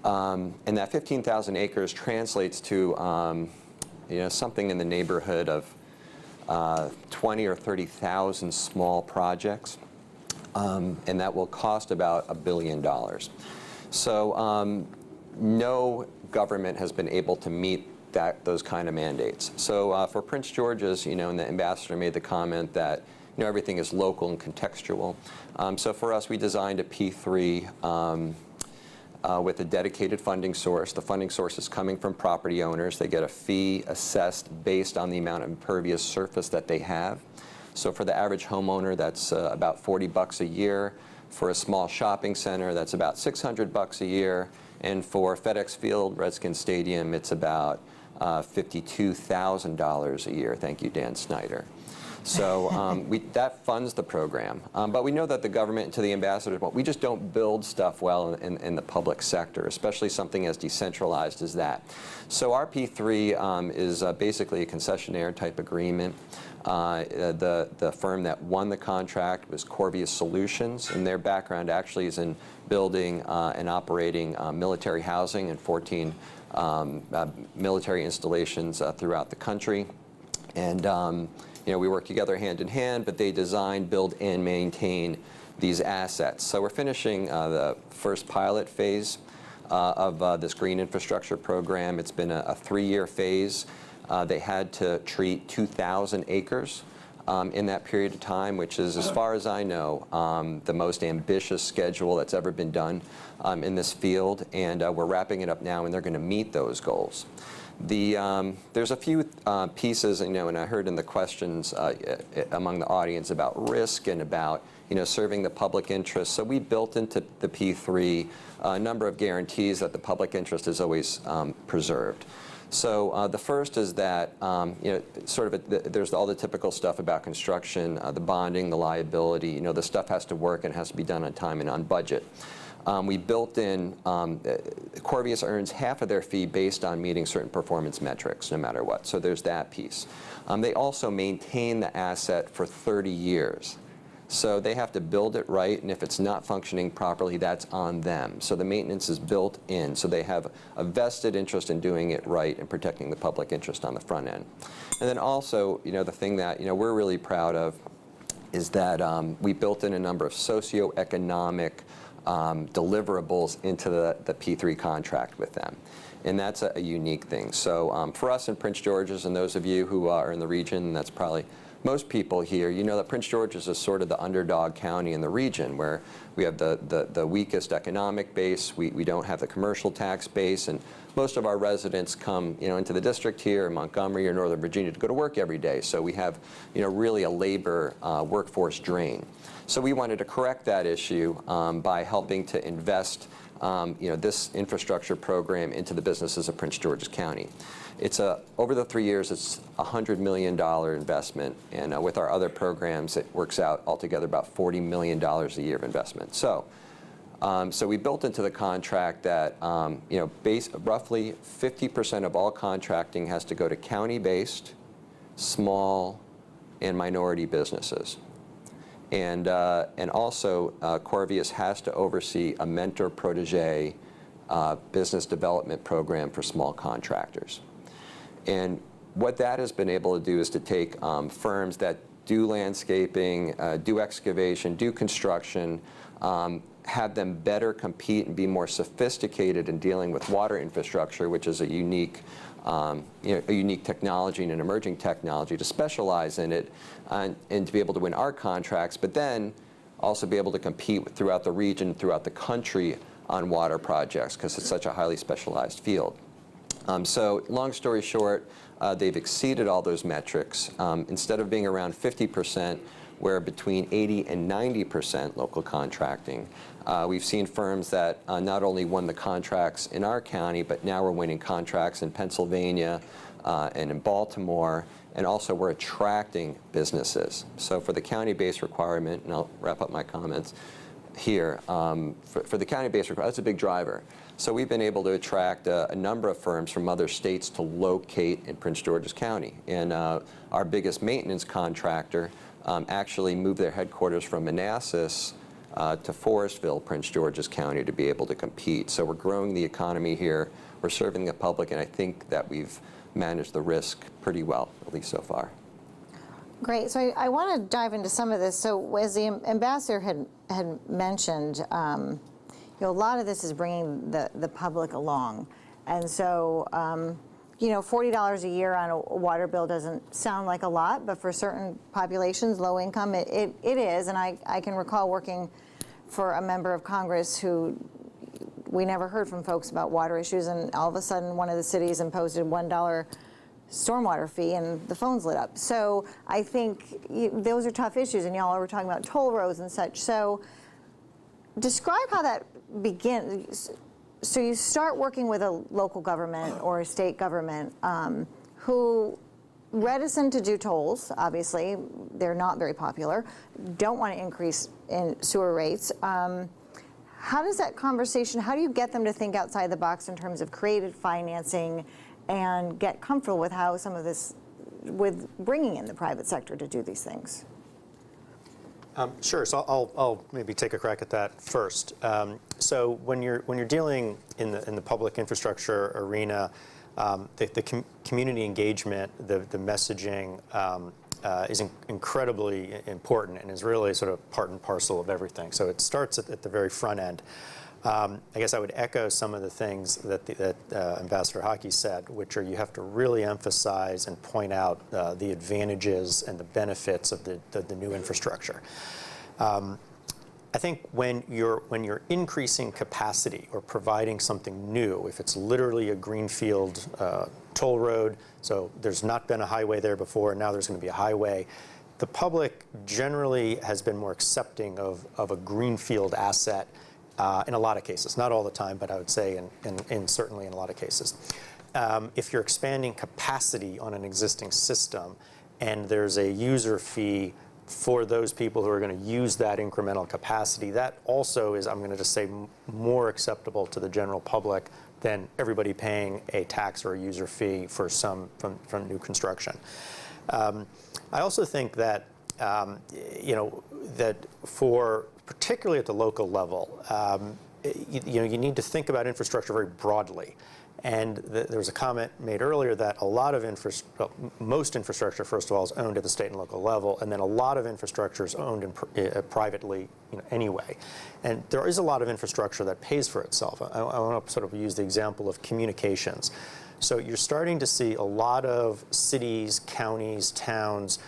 J: And that 15,000 acres translates to something in the neighborhood of 20 or 30,000 small projects. And that will cost about $1 billion. So no government has been able to meet those kind of mandates. So for Prince George's, and the ambassador made the comment that everything is local and contextual. So for us, we designed a P3 with a dedicated funding source. The funding source is coming from property owners. They get a fee assessed based on the amount of impervious surface that they have. So for the average homeowner, that's about $40 a year. For a small shopping center, that's about $600 a year. And for FedEx Field, Redskins Stadium, it's about $52,000 a year. Thank you, Dan Snyder. So that funds the program. But we know that the government, to the ambassadors, we just don't build stuff well in the public sector, especially something as decentralized as that. So our P3 is basically a concessionaire type agreement. The firm that won the contract was Corvius Solutions, and their background actually is in building and operating military housing and 14 military installations throughout the country. And we work together hand in hand, but they design, build, and maintain these assets. So we're finishing the first pilot phase of this green infrastructure program. It's been a 3-year phase. They had to treat 2,000 acres in that period of time, which is, as far as I know, the most ambitious schedule that's ever been done in this field. And we're wrapping it up now, and they're going to meet those goals. There's a few pieces, and I heard in the questions among the audience about risk and about serving the public interest. So we built into the P3 a number of guarantees that the public interest is always preserved. So the first is that, there's all the typical stuff about construction, the bonding, the liability, the stuff has to work and has to be done on time and on budget. We built in, Corvius earns half of their fee based on meeting certain performance metrics, no matter what. So there's that piece. They also maintain the asset for 30 years. So they have to build it right, and if it's not functioning properly, that's on them. So the maintenance is built in. So they have a vested interest in doing it right and protecting the public interest on the front end. And then also, the thing that, we're really proud of is that we built in a number of socioeconomic deliverables into the P3 contract with them. And that's a unique thing. So for us in Prince George's, and those of you who are in the region, that's probably most people here, you know that Prince George's is sort of the underdog county in the region, where we have the weakest economic base, we don't have the commercial tax base, and most of our residents come into the district here in Montgomery or Northern Virginia to go to work every day. So we have really a labor workforce drain. So we wanted to correct that issue by helping to invest this infrastructure program into the businesses of Prince George's County. It's over the 3 years, it's a $100 million investment, and with our other programs, it works out altogether about $40 million a year of investment. So we built into the contract that roughly 50% of all contracting has to go to county-based, small, and minority businesses. And also, Corvius has to oversee a mentor-protege business development program for small contractors. And what that has been able to do is to take firms that do landscaping, do excavation, do construction, have them better compete and be more sophisticated in dealing with water infrastructure, which is a unique technology and an emerging technology, to specialize in it and to be able to win our contracts, but then also be able to compete throughout the region, throughout the country on water projects, because it's such a highly specialized field. So long story short, they've exceeded all those metrics. Instead of being around 50%, we're between 80 and 90% local contracting. We've seen firms that not only won the contracts in our county, but now we're winning contracts in Pennsylvania and in Baltimore, and also we're attracting businesses. So for the county-based requirement, and I'll wrap up my comments here, for the county-based requirement, that's a big driver. So we've been able to attract a number of firms from other states to locate in Prince George's County. And our biggest maintenance contractor actually moved their headquarters from Manassas to Forestville, Prince George's County, to be able to compete. So we're growing the economy here, we're serving the public, and I think that we've managed the risk pretty well, at least so far.
G: Great. So I want to dive into some of this. So as the ambassador had mentioned, a lot of this is bringing the public along. And so, $40 a year on a water bill doesn't sound like a lot, but for certain populations, low income, it is. And I can recall working for a member of Congress who we never heard from folks about water issues, and all of a sudden one of the cities imposed a $1 stormwater fee and the phones lit up. So I think those are tough issues, and y'all were talking about toll roads and such. So describe how that begins. So you start working with a local government or a state government who reticent to do tolls, obviously, they're not very popular, don't want to increase in sewer rates. How does that conversation, how do you get them to think outside the box in terms of creative financing and get comfortable with how some of this, with bringing in the private sector to do these things?
H: Sure. So I'll maybe take a crack at that first. So when you're dealing in the public infrastructure arena, the community engagement, the messaging is incredibly important and is really sort of part and parcel of everything. So it starts at the very front end. I guess I would echo some of the things that Ambassador Hockey said, which are you have to really emphasize and point out the advantages and the benefits of the new infrastructure. I think when you're increasing capacity or providing something new, if it's literally a greenfield toll road, so there's not been a highway there before, and now there's going to be a highway, the public generally has been more accepting of a greenfield asset in a lot of cases. Not all the time, but I would say certainly in a lot of cases. if you're expanding capacity on an existing system and there's a user fee for those people who are going to use that incremental capacity, that also is, I'm going to just say, more acceptable to the general public than everybody paying a tax or a user fee for some from new construction. I also think that that for particularly at the local level, you need to think about infrastructure very broadly. And there was a comment made earlier that a lot of most infrastructure, first of all, is owned at the state and local level, and then a lot of infrastructure is owned privately anyway. And there is a lot of infrastructure that pays for itself. I want to sort of use the example of communications. So you're starting to see a lot of cities, counties, towns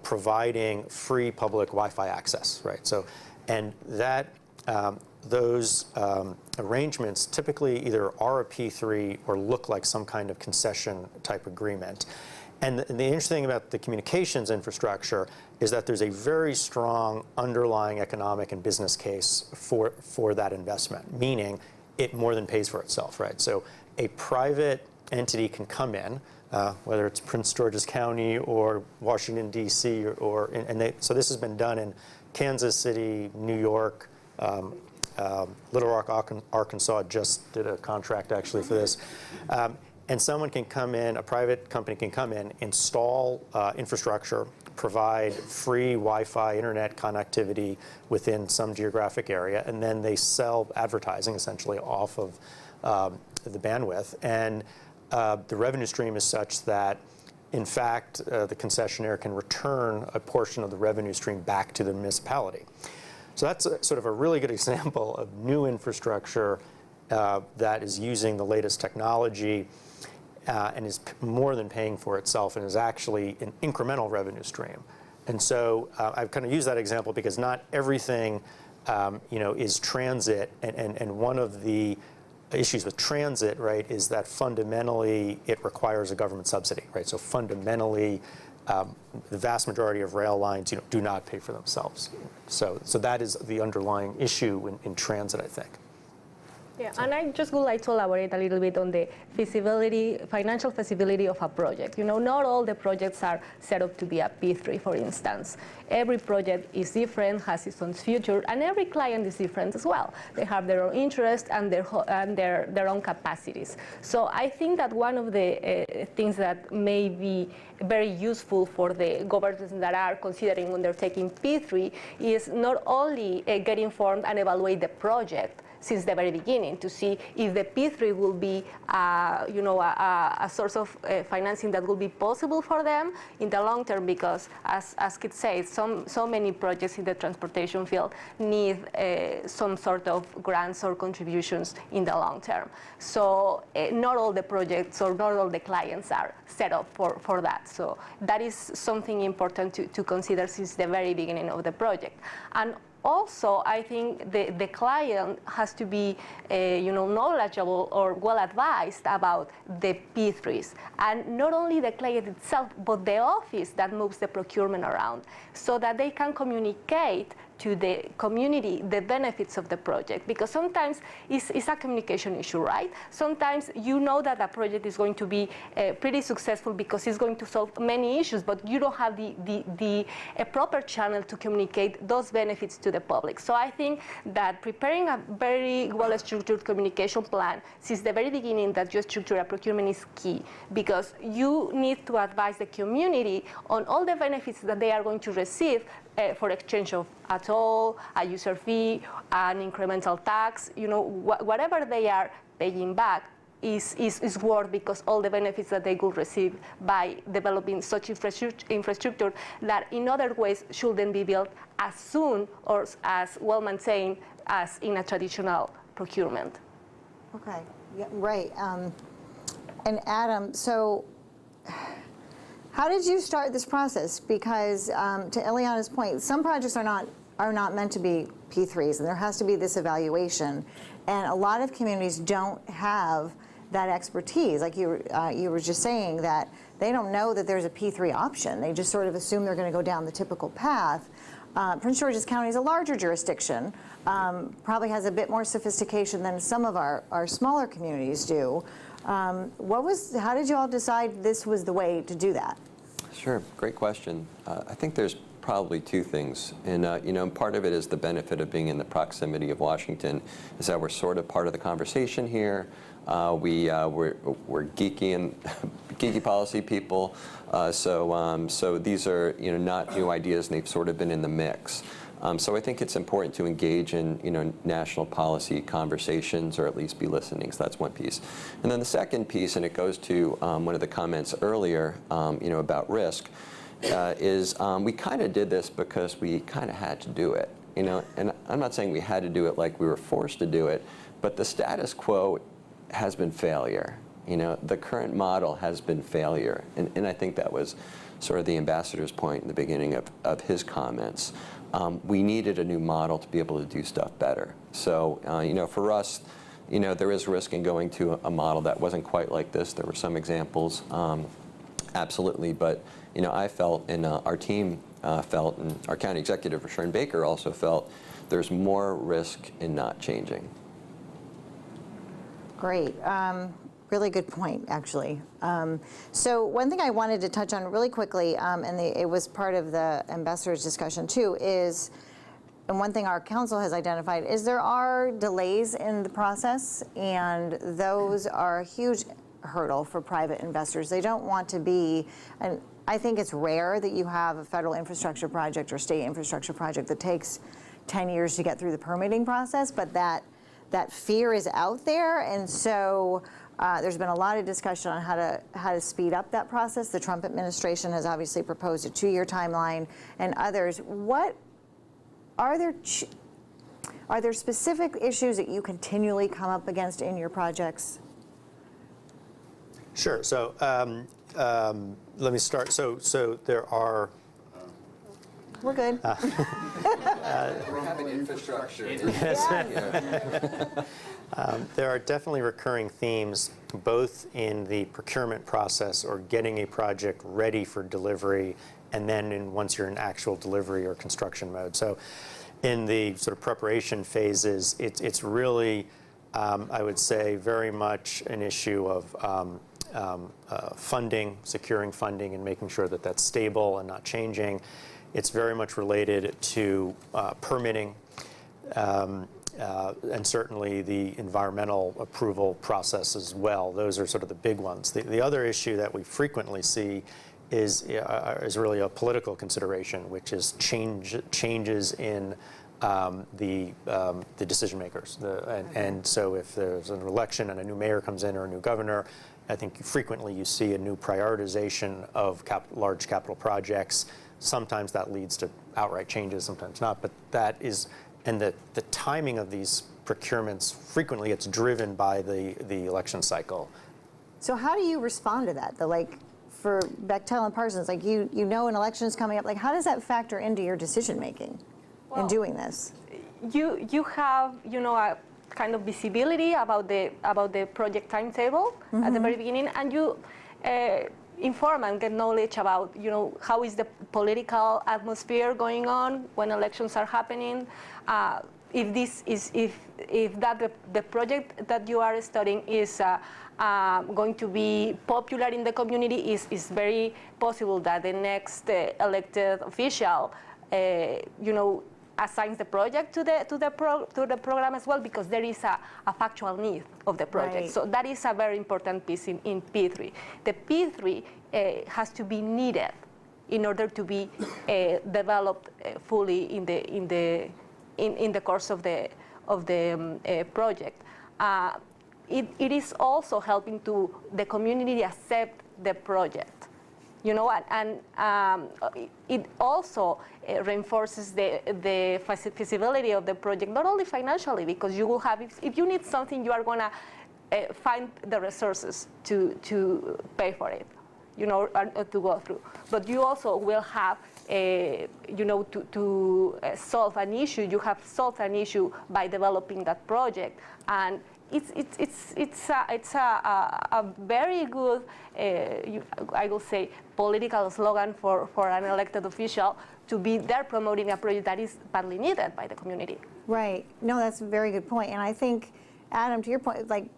H: providing free public Wi-Fi access, right? So, and that those arrangements typically either are a P3 or look like some kind of concession type agreement. And the interesting thing about the communications infrastructure is that there's a very strong underlying economic and business case for that investment, meaning it more than pays for itself, right? So a private entity can come in, whether it's Prince George's County or Washington, D.C., so this has been done in Kansas City, New York, Little Rock, Arkansas just did a contract actually for this. And someone can come in, a private company can come in, install infrastructure, provide free Wi-Fi internet connectivity within some geographic area, and then they sell advertising essentially off of the bandwidth. And the revenue stream is such that, in fact, the concessionaire can return a portion of the revenue stream back to the municipality. So that's sort of a really good example of new infrastructure that is using the latest technology and is more than paying for itself and is actually an incremental revenue stream. And so I've kind of used that example because not everything is transit, and one of the issues with transit, right, is that fundamentally it requires a government subsidy, right? So fundamentally, the vast majority of rail lines do not pay for themselves. So that is the underlying issue in transit, I think.
I: Yeah, and I just would like to elaborate a little bit on the financial feasibility of a project. Not all the projects are set up to be a P3, for instance. Every project is different, has its own future, and every client is different as well. They have their own interests and their own capacities. So I think that one of the things that may be very useful for the governments that are considering undertaking P3 is not only get informed and evaluate the project since the very beginning to see if the P3 will be, a source of financing that will be possible for them in the long term, because as Kit said, so many projects in the transportation field need some sort of grants or contributions in the long term. So not all the projects or not all the clients are set up for that. So that is something important to consider since the very beginning of the project. And also, I think the client has to be, knowledgeable or well advised about the P3s, and not only the client itself, but the office that moves the procurement around, so that they can communicate to the community the benefits of the project, because sometimes it's a communication issue, right? Sometimes that a project is going to be pretty successful because it's going to solve many issues, but you don't have a proper channel to communicate those benefits to the public. So I think that preparing a very well-structured communication plan since the very beginning that you structure a procurement is key, because you need to advise the community on all the benefits that they are going to receive for exchange of a toll, a user fee, an incremental tax, whatever they are paying back is worth, because all the benefits that they could receive by developing such infrastructure that in other ways shouldn't be built as soon or as well maintained as in a traditional procurement.
G: Okay, yeah, right. And Adam, so how did you start this process? Because to Ileana's point, some projects are not meant to be P3s, and there has to be this evaluation. And a lot of communities don't have that expertise. Like you were just saying, that they don't know that there's a P3 option. They just sort of assume they're going to go down the typical path. Prince George's County is a larger jurisdiction, probably has a bit more sophistication than some of our smaller communities do. How did you all decide this was the way to do that?
J: Sure, great question. I think there's probably two things, and part of it is the benefit of being in the proximity of Washington, is that we're sort of part of the conversation here. We're geeky and geeky policy people, so these are not new ideas, and they've sort of been in the mix. So I think it's important to engage in national policy conversations, or at least be listening. So that's one piece. And then the second piece, and it goes to one of the comments earlier, about risk, is we kind of did this because we kind of had to do it. And I'm not saying we had to do it like we were forced to do it, but the status quo has been failure. The current model has been failure, and I think that was sort of the ambassador's point in the beginning of his comments. We needed a new model to be able to do stuff better. So, for us, there is risk in going to a model that wasn't quite like this. There were some examples, absolutely, but I felt, and our team felt, and our county executive, Sharon Baker, also felt there's more risk in not changing.
G: Great. Really good point, actually. So one thing I wanted to touch on really quickly, and it was part of the ambassador's discussion too, is, and one thing our council has identified, is there are delays in the process, and those are a huge hurdle for private investors. They don't want to be, and I think it's rare that you have a federal infrastructure project or state infrastructure project that takes 10 years to get through the permitting process, but that fear is out there, and so there's been a lot of discussion on how to speed up that process. The Trump administration has obviously proposed a 2-year timeline, and others. What are there specific issues that you continually come up against in your projects?
H: Sure. So let me start. So there are.
G: We're good.
J: We have an infrastructure.
H: There are definitely recurring themes, both in the procurement process or getting a project ready for delivery, and then once you're in actual delivery or construction mode. So in the sort of preparation phases, it's really, I would say, very much an issue of funding, securing funding, and making sure that that's stable and not changing. It's very much related to permitting, and certainly the environmental approval process as well. Those are sort of the big ones. The other issue that we frequently see is really a political consideration, which is changes in the decision makers. And so if there's an election and a new mayor comes in or a new governor, I think frequently you see a new prioritization of large capital projects. Sometimes that leads to outright changes, sometimes not, but that is, and the timing of these procurements frequently gets driven by the election cycle.
G: So how do you respond to that? For Bechtel and Parsons, you know an election is coming up, how does that factor into your decision making in doing this?
I: You have, a kind of visibility about the project timetable at the very beginning, and you inform and get knowledge about, how is the political atmosphere going on when elections are happening. If the project that you are studying is going to be popular in the community, is very possible that the next elected official, assigns the project to the program as well, because there is a factual need of the project. Right. So that is a very important piece in P3. The P3 has to be needed in order to be developed fully in the course of the project. It is also helping to the community accept the project. And it also reinforces the feasibility of the project, not only financially, because you will have, if you need something, you are going to find the resources to pay for it, or to go through. But you also will have to solve an issue, you have solved an issue by developing that project. And it's a very good, I will say, political slogan for an elected official to be there promoting a project that is badly needed by the community.
G: Right. No, that's a very good point. And I think, Adam, to your point, like,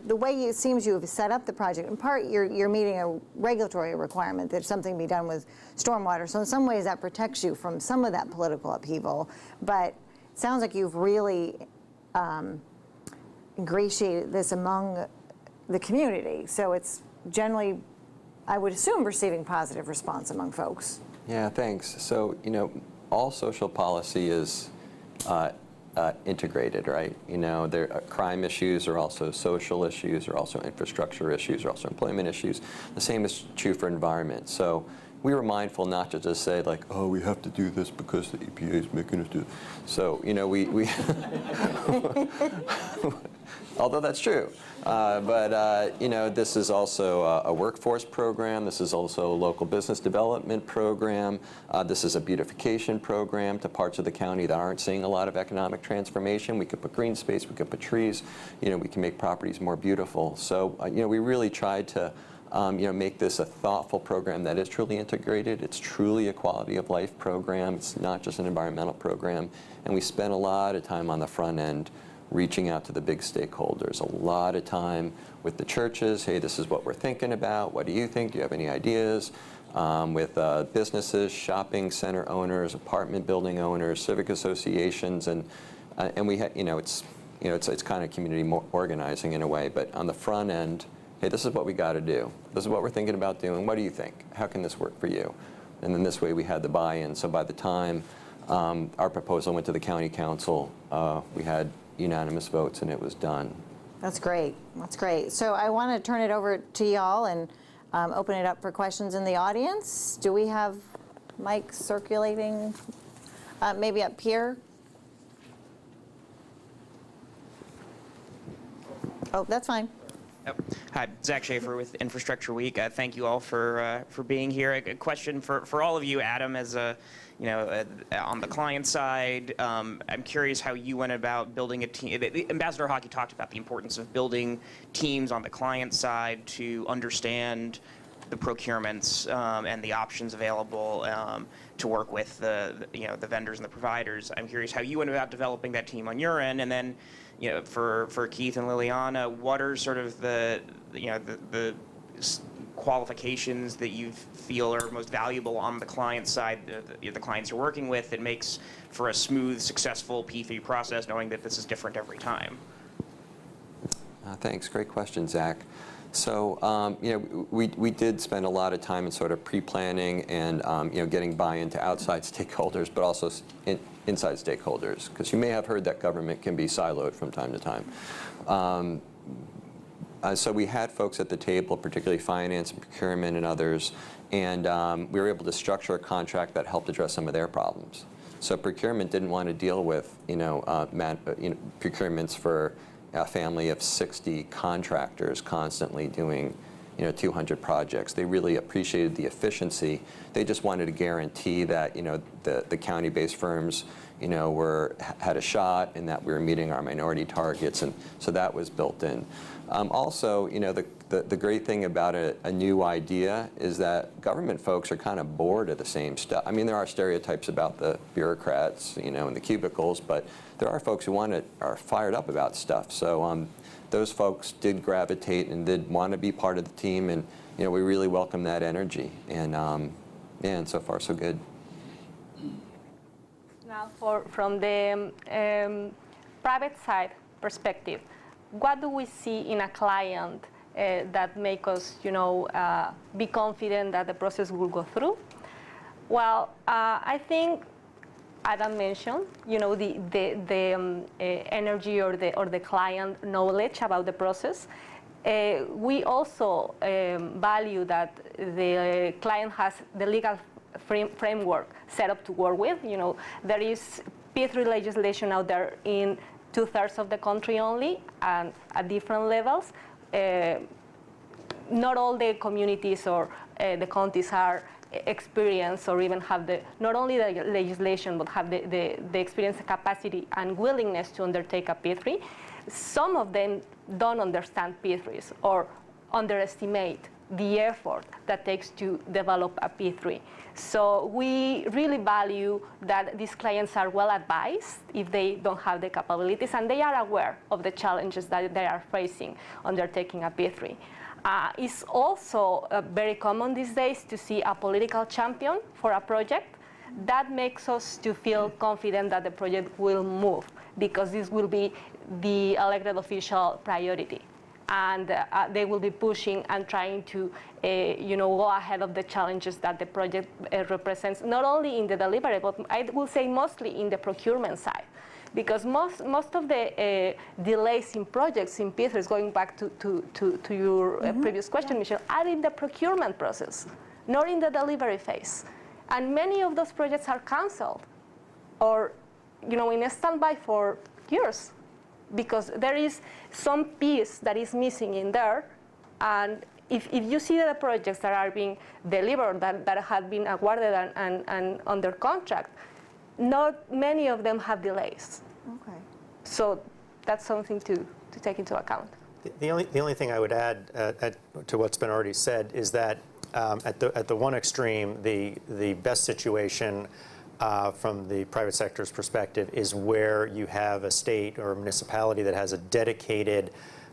G: the way it seems you have set up the project, in part you're meeting a regulatory requirement that something be done with stormwater. So in some ways that protects you from some of that political upheaval. But it sounds like you've really ingratiated this among the community. So it's generally, I would assume, receiving positive response among folks.
J: Yeah, thanks. So, all social policy is integrated, right? Crime issues are also social issues, are also infrastructure issues, are also employment issues. The same is true for environment. So we were mindful not to just say like, oh, we have to do this because the EPA is making us do it. So, we although that's true. This is also a workforce program. This is also a local business development program. This is a beautification program to parts of the county that aren't seeing a lot of economic transformation. We could put green space, we could put trees, we can make properties more beautiful. So, we really tried to make this a thoughtful program that is truly integrated. It's truly a quality of life program. It's not just an environmental program. And we spent a lot of time on the front end reaching out to the big stakeholders, a lot of time with the churches. Hey, this is what we're thinking about. What do you think? Do you have any ideas? With businesses, shopping center owners, apartment building owners, civic associations, and we had, it's kind of community organizing in a way. But on the front end, hey, this is what we got to do. This is what we're thinking about doing. What do you think? How can this work for you? And then this way we had the buy-in. So by the time our proposal went to the county council, we had unanimous votes and it was done.
G: That's great. That's great. So I want to turn it over to y'all and open it up for questions in the audience. Do we have mics circulating? Maybe up here? Oh, that's fine.
K: Yep. Hi, Zach Schaefer with Infrastructure Week. Thank you all for being here. A question for all of you, Adam, as a on the client side. I'm curious how you went about building a team. Ambassador Hockey talked about the importance of building teams on the client side to understand the procurements and the options available to work with the vendors and the providers. I'm curious how you went about developing that team on your end, and then for Keith and Liliana, what are sort of the qualifications that you feel are most valuable on the client side, the clients you're working with, that makes for a smooth, successful P3 process, knowing that this is different every time?
J: Thanks. Great question, Zach. So, we did spend a lot of time in sort of pre-planning and, getting buy-in to outside stakeholders, but also inside stakeholders, because you may have heard that government can be siloed from time to time. So we had folks at the table, particularly finance and procurement and others, and we were able to structure a contract that helped address some of their problems. So procurement didn't want to deal with, procurements for a family of 60 contractors constantly doing 200 projects. They really appreciated the efficiency. They just wanted to guarantee that the county-based firms had a shot and that we were meeting our minority targets, and so that was built in. Also, the great thing about a new idea is that government folks are kind of bored of the same stuff. I mean, there are stereotypes about the bureaucrats, in the cubicles, but there are folks who are fired up about stuff. So those folks did gravitate and did want to be part of the team, and we really welcome that energy. And so far so good.
I: Now, from the private side perspective, what do we see in a client that make us, be confident that the process will go through? Well, I think Adam mentioned, the energy or the client knowledge about the process. We also value that the client has the legal framework set up to work with. There is P3 legislation out there in 2/3 of the country only, and at different levels. Not all the communities or the counties are experience or even have not only the legislation, but have the experience, capacity, and willingness to undertake a P3. Some of them don't understand P3s or underestimate the effort that takes to develop a P3. So we really value that these clients are well advised if they don't have the capabilities, and they are aware of the challenges that they are facing undertaking a P3. It's also very common these days to see a political champion for a project. That makes us to feel confident that the project will move, because this will be the elected official priority. And they will be pushing and trying to go ahead of the challenges that the project represents, not only in the delivery, but I will say mostly in the procurement side. Because most of the delays in projects in P3s, going back to your previous question, Michelle, are in the procurement process, not in the delivery phase. And many of those projects are canceled or in a standby for years, because there is some piece that is missing in there. And if you see the projects that are being delivered, that have been awarded and under contract, not many of them have delays.
G: Okay.
I: So that's something to take into account.
H: The only thing I would add to what's been already said is that at the one extreme, the best situation from the private sector's perspective is where you have a state or a municipality that has a dedicated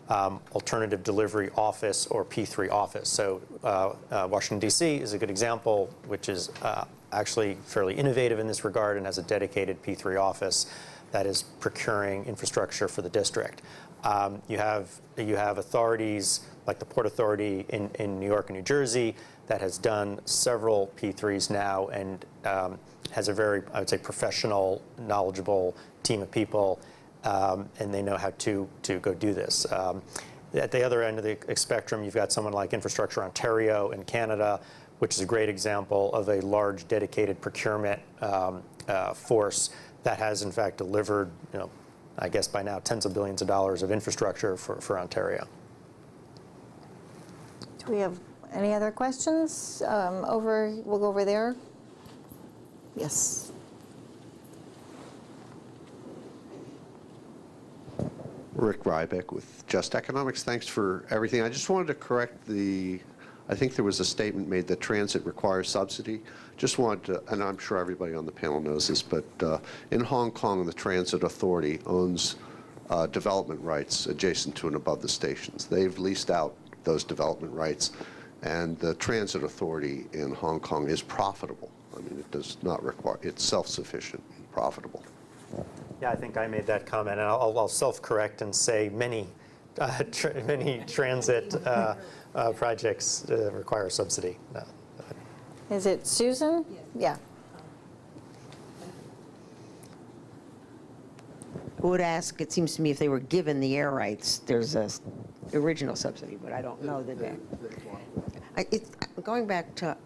H: alternative delivery office or P3 office. So Washington, D.C. is a good example, which is actually fairly innovative in this regard and has a dedicated P3 office that is procuring infrastructure for the district. You have authorities like the Port Authority in New York and New Jersey that has done several P3s now and has a very, I would say, professional, knowledgeable team of people, and they know how to go do this. At the other end of the spectrum, you've got someone like Infrastructure Ontario in Canada, which is a great example of a large dedicated procurement force that has in fact delivered, I guess by now, tens of billions of dollars of infrastructure for Ontario.
G: Do we have any other questions? We'll go over there. Yes.
C: Rick Rybeck with Just Economics. Thanks for everything. I just wanted to correct I think there was a statement made that transit requires subsidy. Just wanted to, and I'm sure everybody on the panel knows this, but in Hong Kong, the Transit Authority owns development rights adjacent to and above the stations. They've leased out those development rights, and the Transit Authority in Hong Kong is profitable. I mean, it does not require, it's self-sufficient and profitable.
H: Yeah, I think I made that comment, and I'll self-correct and say many transit projects require subsidy. No.
G: Is it Susan? Yeah.
D: I would ask, it seems to me if they were given the air rights, there's a original subsidy, but I don't know that. Going back to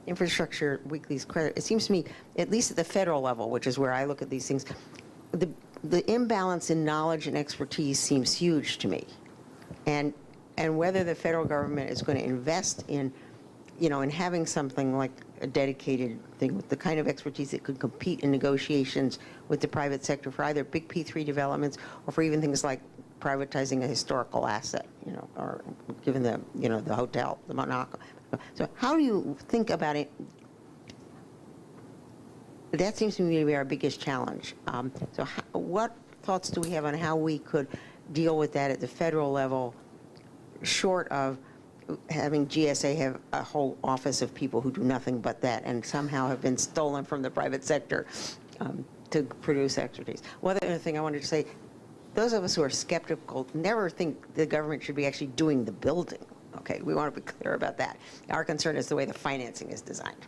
D: Infrastructure Weekly's credit, it seems to me, at least at the federal level, which is where I look at these things, the imbalance in knowledge and expertise seems huge to me. And whether the federal government is going to invest in, in having something like a dedicated thing with the kind of expertise that could compete in negotiations with the private sector for either big P3 developments or for even things like privatizing a historical asset, or given the, the hotel, the Monaco. So how do you think about it? That seems to me to be our biggest challenge. So what thoughts do we have on how we could deal with that at the federal level, short of having GSA have a whole office of people who do nothing but that and somehow have been stolen from the private sector to produce expertise? One other thing I wanted to say, those of us who are skeptical never think the government should be actually doing the building. Okay, we want to be clear about that. Our concern is the way the financing is designed.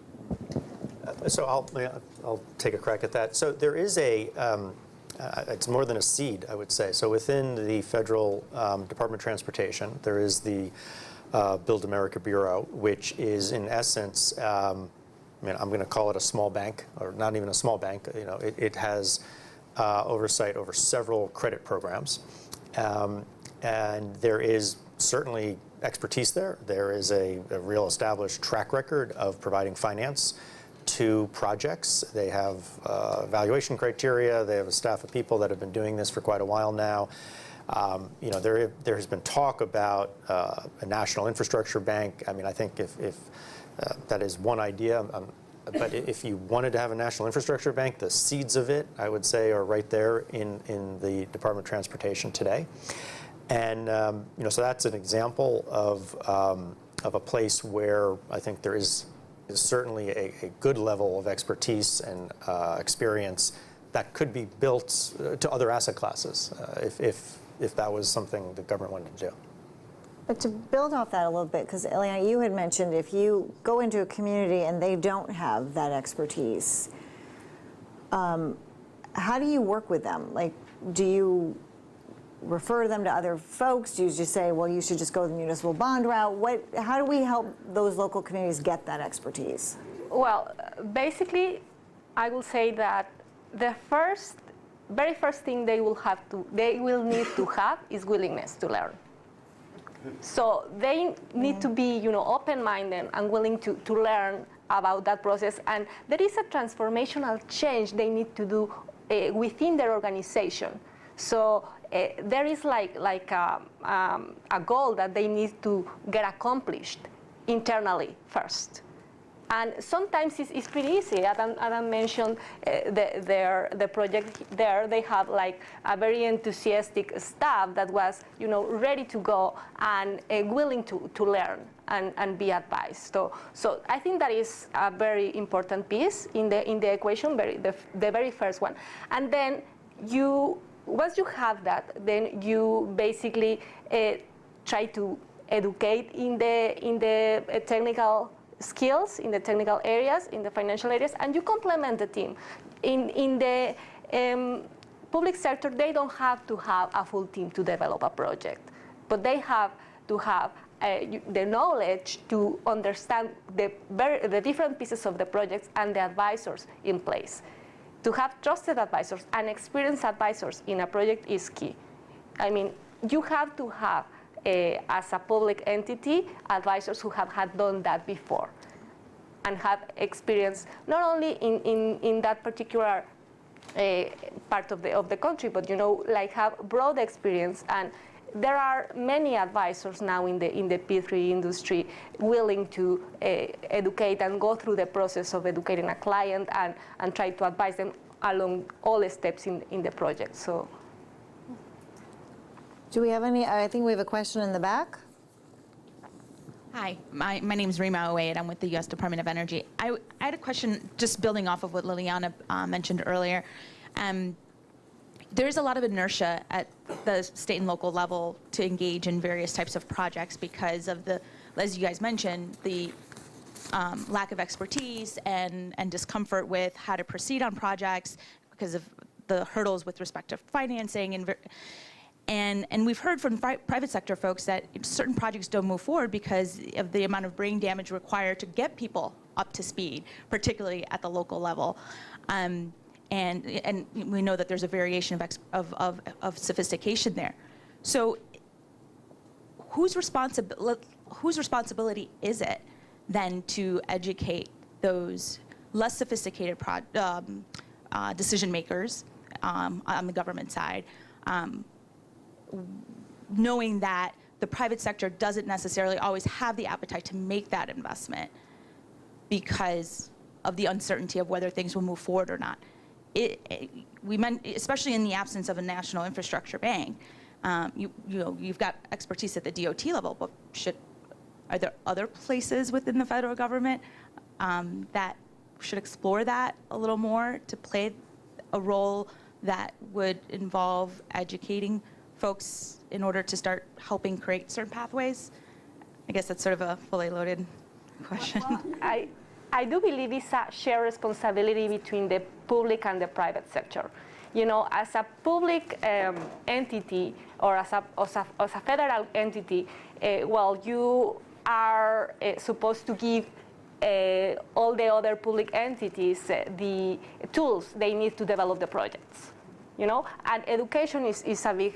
H: So I'll take a crack at that. So there is it's more than a seed, I would say. So within the federal Department of Transportation, there is the Build America Bureau, which is in essence, I'm going to call it a small bank, or not even a small bank. It has oversight over several credit programs, and there is certainly expertise there. There is a real established track record of providing finance to projects. They have evaluation criteria. They have a staff of people that have been doing this for quite a while now. You know, there has been talk about a national infrastructure bank. I mean, I think if that is one idea. But if you wanted to have a national infrastructure bank, the seeds of it, I would say, are right there in the Department of Transportation today. And you know, so that's an example of a place where I think there is certainly a good level of expertise and experience that could be built to other asset classes if that was something the government wanted to do.
G: But to build off that a little bit, because Eliana, you had mentioned if you go into a community and they don't have that expertise, how do you work with them? Like, do you refer them to other folks? Do you just say, well, you should just go the municipal bond route? How do we help those local communities get that expertise?
I: Well, basically, I will say that the very first thing they will need to have is willingness to learn. So they need to be, you know, open-minded and willing to learn about that process. And there is a transformational change they need to do within their organization. So there is like a goal that they need to get accomplished internally first. And sometimes it's pretty easy. Adam mentioned the project there. They have like a very enthusiastic staff that was, you know, ready to go and willing to learn and be advised. So I think that is a very important piece in the equation, the very first one. And then once you have that, then you basically try to educate in the technical skills, in the technical areas, in the financial areas, and you complement the team. In the public sector, they don't have to have a full team to develop a project, but they have to have the knowledge to understand the different pieces of the projects and the advisors in place. To have trusted advisors and experienced advisors in a project is key. I mean, you have to have as a public entity, advisors who have done that before and have experience not only in that particular part of the country, but, you know, like have broad experience. And there are many advisors now in the P3 industry willing to educate and go through the process of educating a client and try to advise them along all the steps in the project. So.
G: Do we have any? I think we have a question in the back.
L: Hi, my name is Rima Owaid. I'm with the U.S. Department of Energy. I had a question just building off of what Liliana mentioned earlier. There's a lot of inertia at the state and local level to engage in various types of projects because of as you guys mentioned, the lack of expertise and discomfort with how to proceed on projects because of the hurdles with respect to financing and we've heard from private sector folks that certain projects don't move forward because of the amount of brain damage required to get people up to speed, particularly at the local level. And we know that there's a variation of sophistication there. So whose responsibility is it then to educate those less sophisticated decision makers on the government side, knowing that the private sector doesn't necessarily always have the appetite to make that investment because of the uncertainty of whether things will move forward or not. Especially in the absence of a national infrastructure bank, you've got expertise at the DOT level, but are there other places within the federal government that should explore that a little more to play a role that would involve educating folks in order to start helping create certain pathways? I guess that's sort of a fully loaded question.
I: Well, I do believe it's a shared responsibility between the public and the private sector. You know, as a public entity or as a federal entity, well, you are supposed to give all the other public entities the tools they need to develop the projects. You know, and education is a big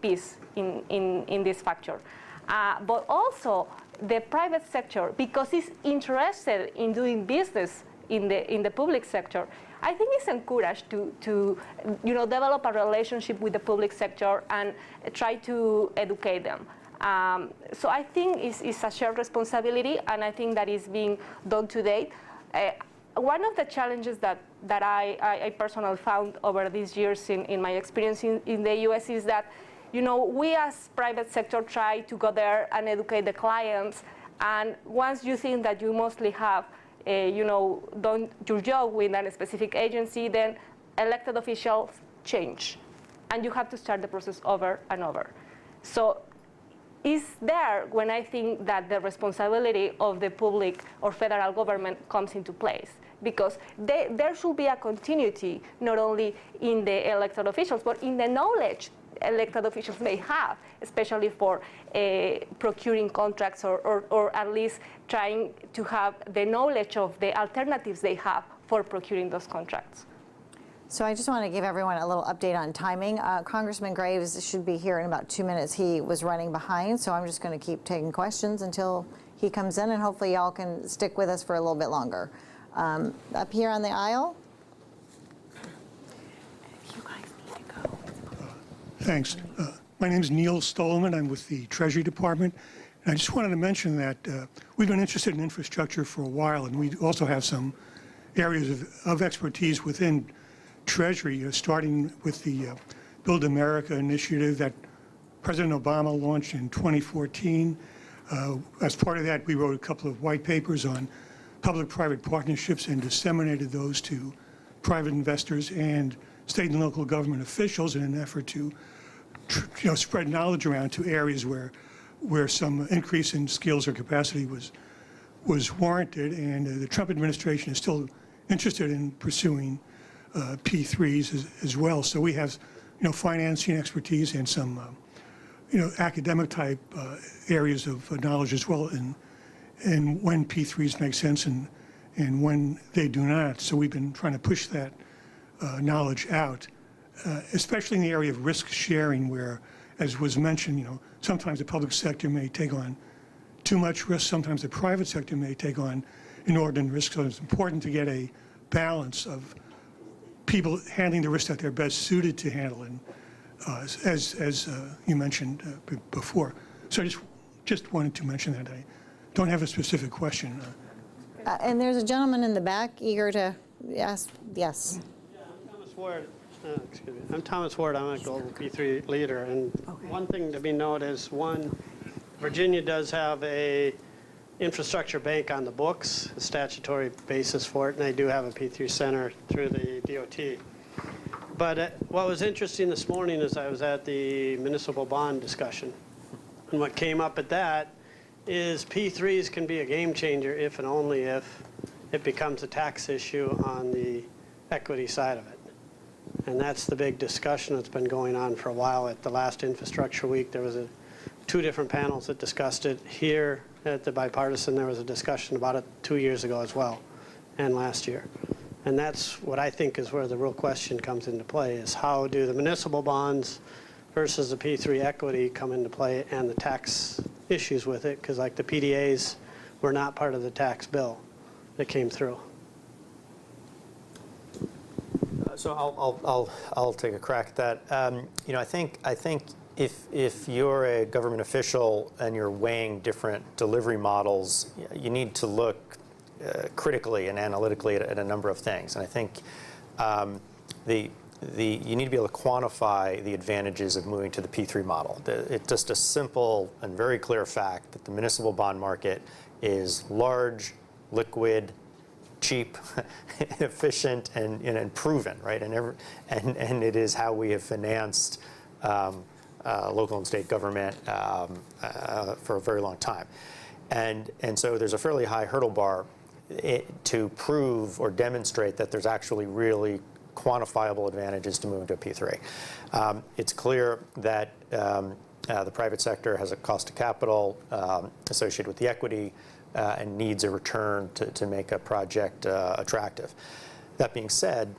I: piece in this factor. But also the private sector, because it's interested in doing business in the public sector, I think it's encouraged to develop a relationship with the public sector and try to educate them. So I think it's a shared responsibility, and I think that is being done to date. One of the challenges that I personally found over these years in my experience in the US is that, we as private sector try to go there and educate the clients, and once you think that you mostly have done your job with a specific agency, then elected officials change, and you have to start the process over and over. So is there when I think that the responsibility of the public or federal government comes into place, because there should be a continuity not only in the elected officials but in the knowledge elected officials may have, especially for procuring contracts or at least trying to have the knowledge of the alternatives they have for procuring those contracts.
G: So I just want to give everyone a little update on timing. Congressman Graves should be here in about 2 minutes. He was running behind, so I'm just going to keep taking questions until he comes in, and hopefully y'all can stick with us for a little bit longer. Up here on the aisle. If you guys need to go.
M: Thanks. My name is Neil Stolman. I'm with the Treasury Department. And I just wanted to mention that we've been interested in infrastructure for a while, and we also have some areas of expertise within Treasury, starting with the Build America initiative that President Obama launched in 2014. As part of that, we wrote a couple of white papers on public-private partnerships and disseminated those to private investors and state and local government officials in an effort to spread knowledge around to areas where some increase in skills or capacity was warranted. And the Trump administration is still interested in pursuing P3s as well. So we have, financing expertise and some, academic type areas of knowledge as well, and when P3s make sense and when they do not. So we've been trying to push that knowledge out, especially in the area of risk sharing, where, as was mentioned, sometimes the public sector may take on too much risk, sometimes the private sector may take on inordinate risk. So it's important to get a balance of people handling the risk that they're best suited to handle, and as you mentioned before. So I just wanted to mention that. I don't have a specific question.
G: And there's a gentleman in the back eager to ask. Yes.
N: Yeah, I'm Thomas Ward. Excuse me. I'm Thomas Ward. I'm a global P3 leader. And one thing to be noted is, Virginia does have a infrastructure bank on the books, a statutory basis for it, and they do have a P3 center through the DOT. But what was interesting this morning is I was at the municipal bond discussion, and what came up at that is P3s can be a game changer if and only if it becomes a tax issue on the equity side of it. And that's the big discussion that's been going on for a while. At the last Infrastructure Week, there was 2 different panels that discussed it. Here at the Bipartisan, there was a discussion about it 2 years ago as well, and last year. And that's what I think is where the real question comes into play, is how do the municipal bonds versus the P3 equity come into play, and the tax issues with it, because like the PDAs were not part of the tax bill that came through.
H: So I'll take a crack at that. I think if you're a government official and you're weighing different delivery models, you need to look critically and analytically at a number of things. And I think you need to be able to quantify the advantages of moving to the P3 model. It's just a simple and very clear fact that the municipal bond market is large, liquid, cheap, efficient, and proven, right? And it is how we have financed local and state government for a very long time. And so there's a fairly high hurdle bar to prove or demonstrate that there's actually really quantifiable advantages to moving to a P3. It's clear that the private sector has a cost of capital associated with the equity and needs a return to make a project attractive. That being said,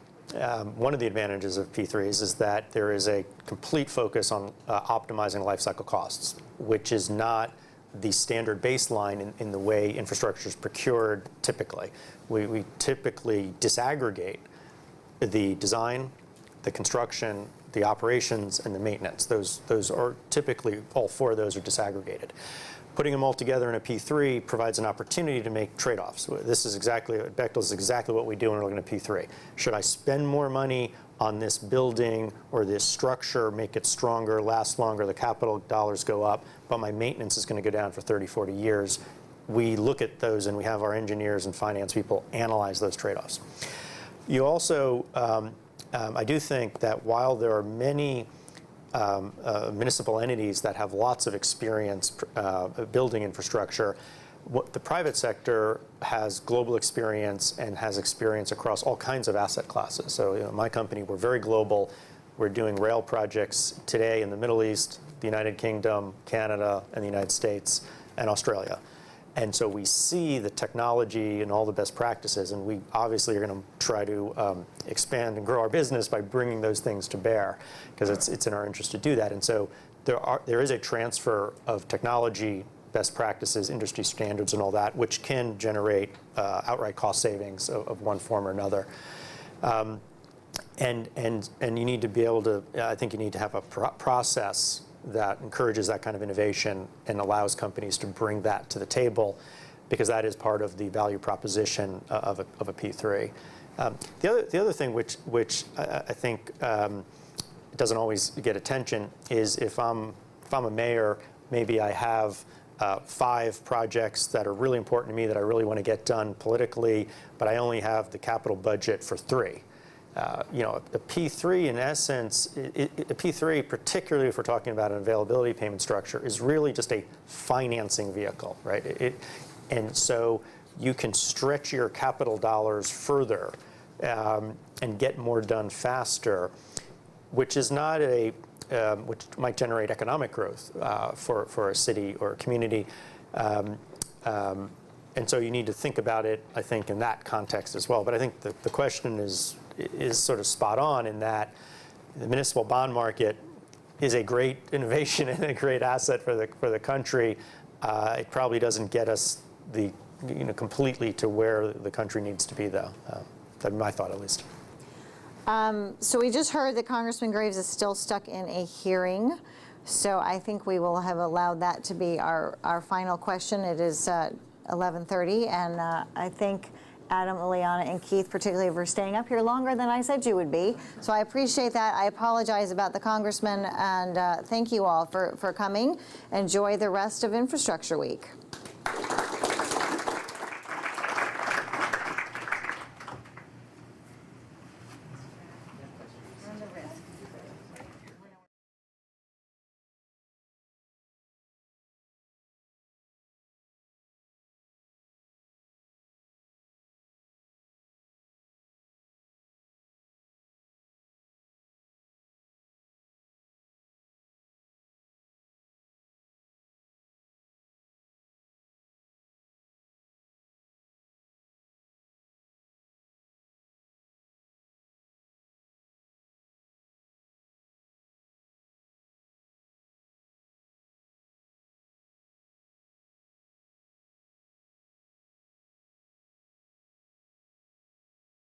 H: one of the advantages of P3s is that there is a complete focus on optimizing life cycle costs, which is not the standard baseline in the way infrastructure is procured typically. We typically disaggregate the design, the construction, the operations, and the maintenance. Those are typically, all four of those are disaggregated. Putting them all together in a P3 provides an opportunity to make trade-offs. This is exactly, Bechtel is exactly what we do when we're looking at P3. Should I spend more money on this building or this structure, make it stronger, last longer, the capital dollars go up, but my maintenance is going to go down for 30, 40 years? We look at those and we have our engineers and finance people analyze those trade-offs. You also, I do think that while there are many municipal entities that have lots of experience building infrastructure, the private sector has global experience and has experience across all kinds of asset classes. So my company, we're very global. We're doing rail projects today in the Middle East, the United Kingdom, Canada, and the United States, and Australia. And so we see the technology and all the best practices, and we obviously are going to try to expand and grow our business by bringing those things to bear, because it's in our interest to do that. And so there is a transfer of technology, best practices, industry standards, and all that, which can generate outright cost savings of one form or another. And you need to be able to, I think you need to have a process that encourages that kind of innovation and allows companies to bring that to the table, because that is part of the value proposition of a P3. The other thing which I think doesn't always get attention is if I'm a mayor, maybe I have 5 projects that are really important to me that I really want to get done politically, but I only have the capital budget for 3. You know, a P3 in essence, a P3, particularly if we're talking about an availability payment structure, is really just a financing vehicle, right? And so you can stretch your capital dollars further and get more done faster, which is not which might generate economic growth for a city or a community. And so you need to think about it, I think, in that context as well. But I think the question is sort of spot on in that the municipal bond market is a great innovation and a great asset for the country. It probably doesn't get us completely to where the country needs to be, though. That's my thought, at least.
G: So we just heard that Congressman Graves is still stuck in a hearing. So I think we will have allowed that to be our final question. It is 11:30, and I thank Adam, Ileana, and Keith particularly for staying up here longer than I said you would be. So I appreciate that. I apologize about the congressman, and thank you all for coming. Enjoy the rest of Infrastructure Week.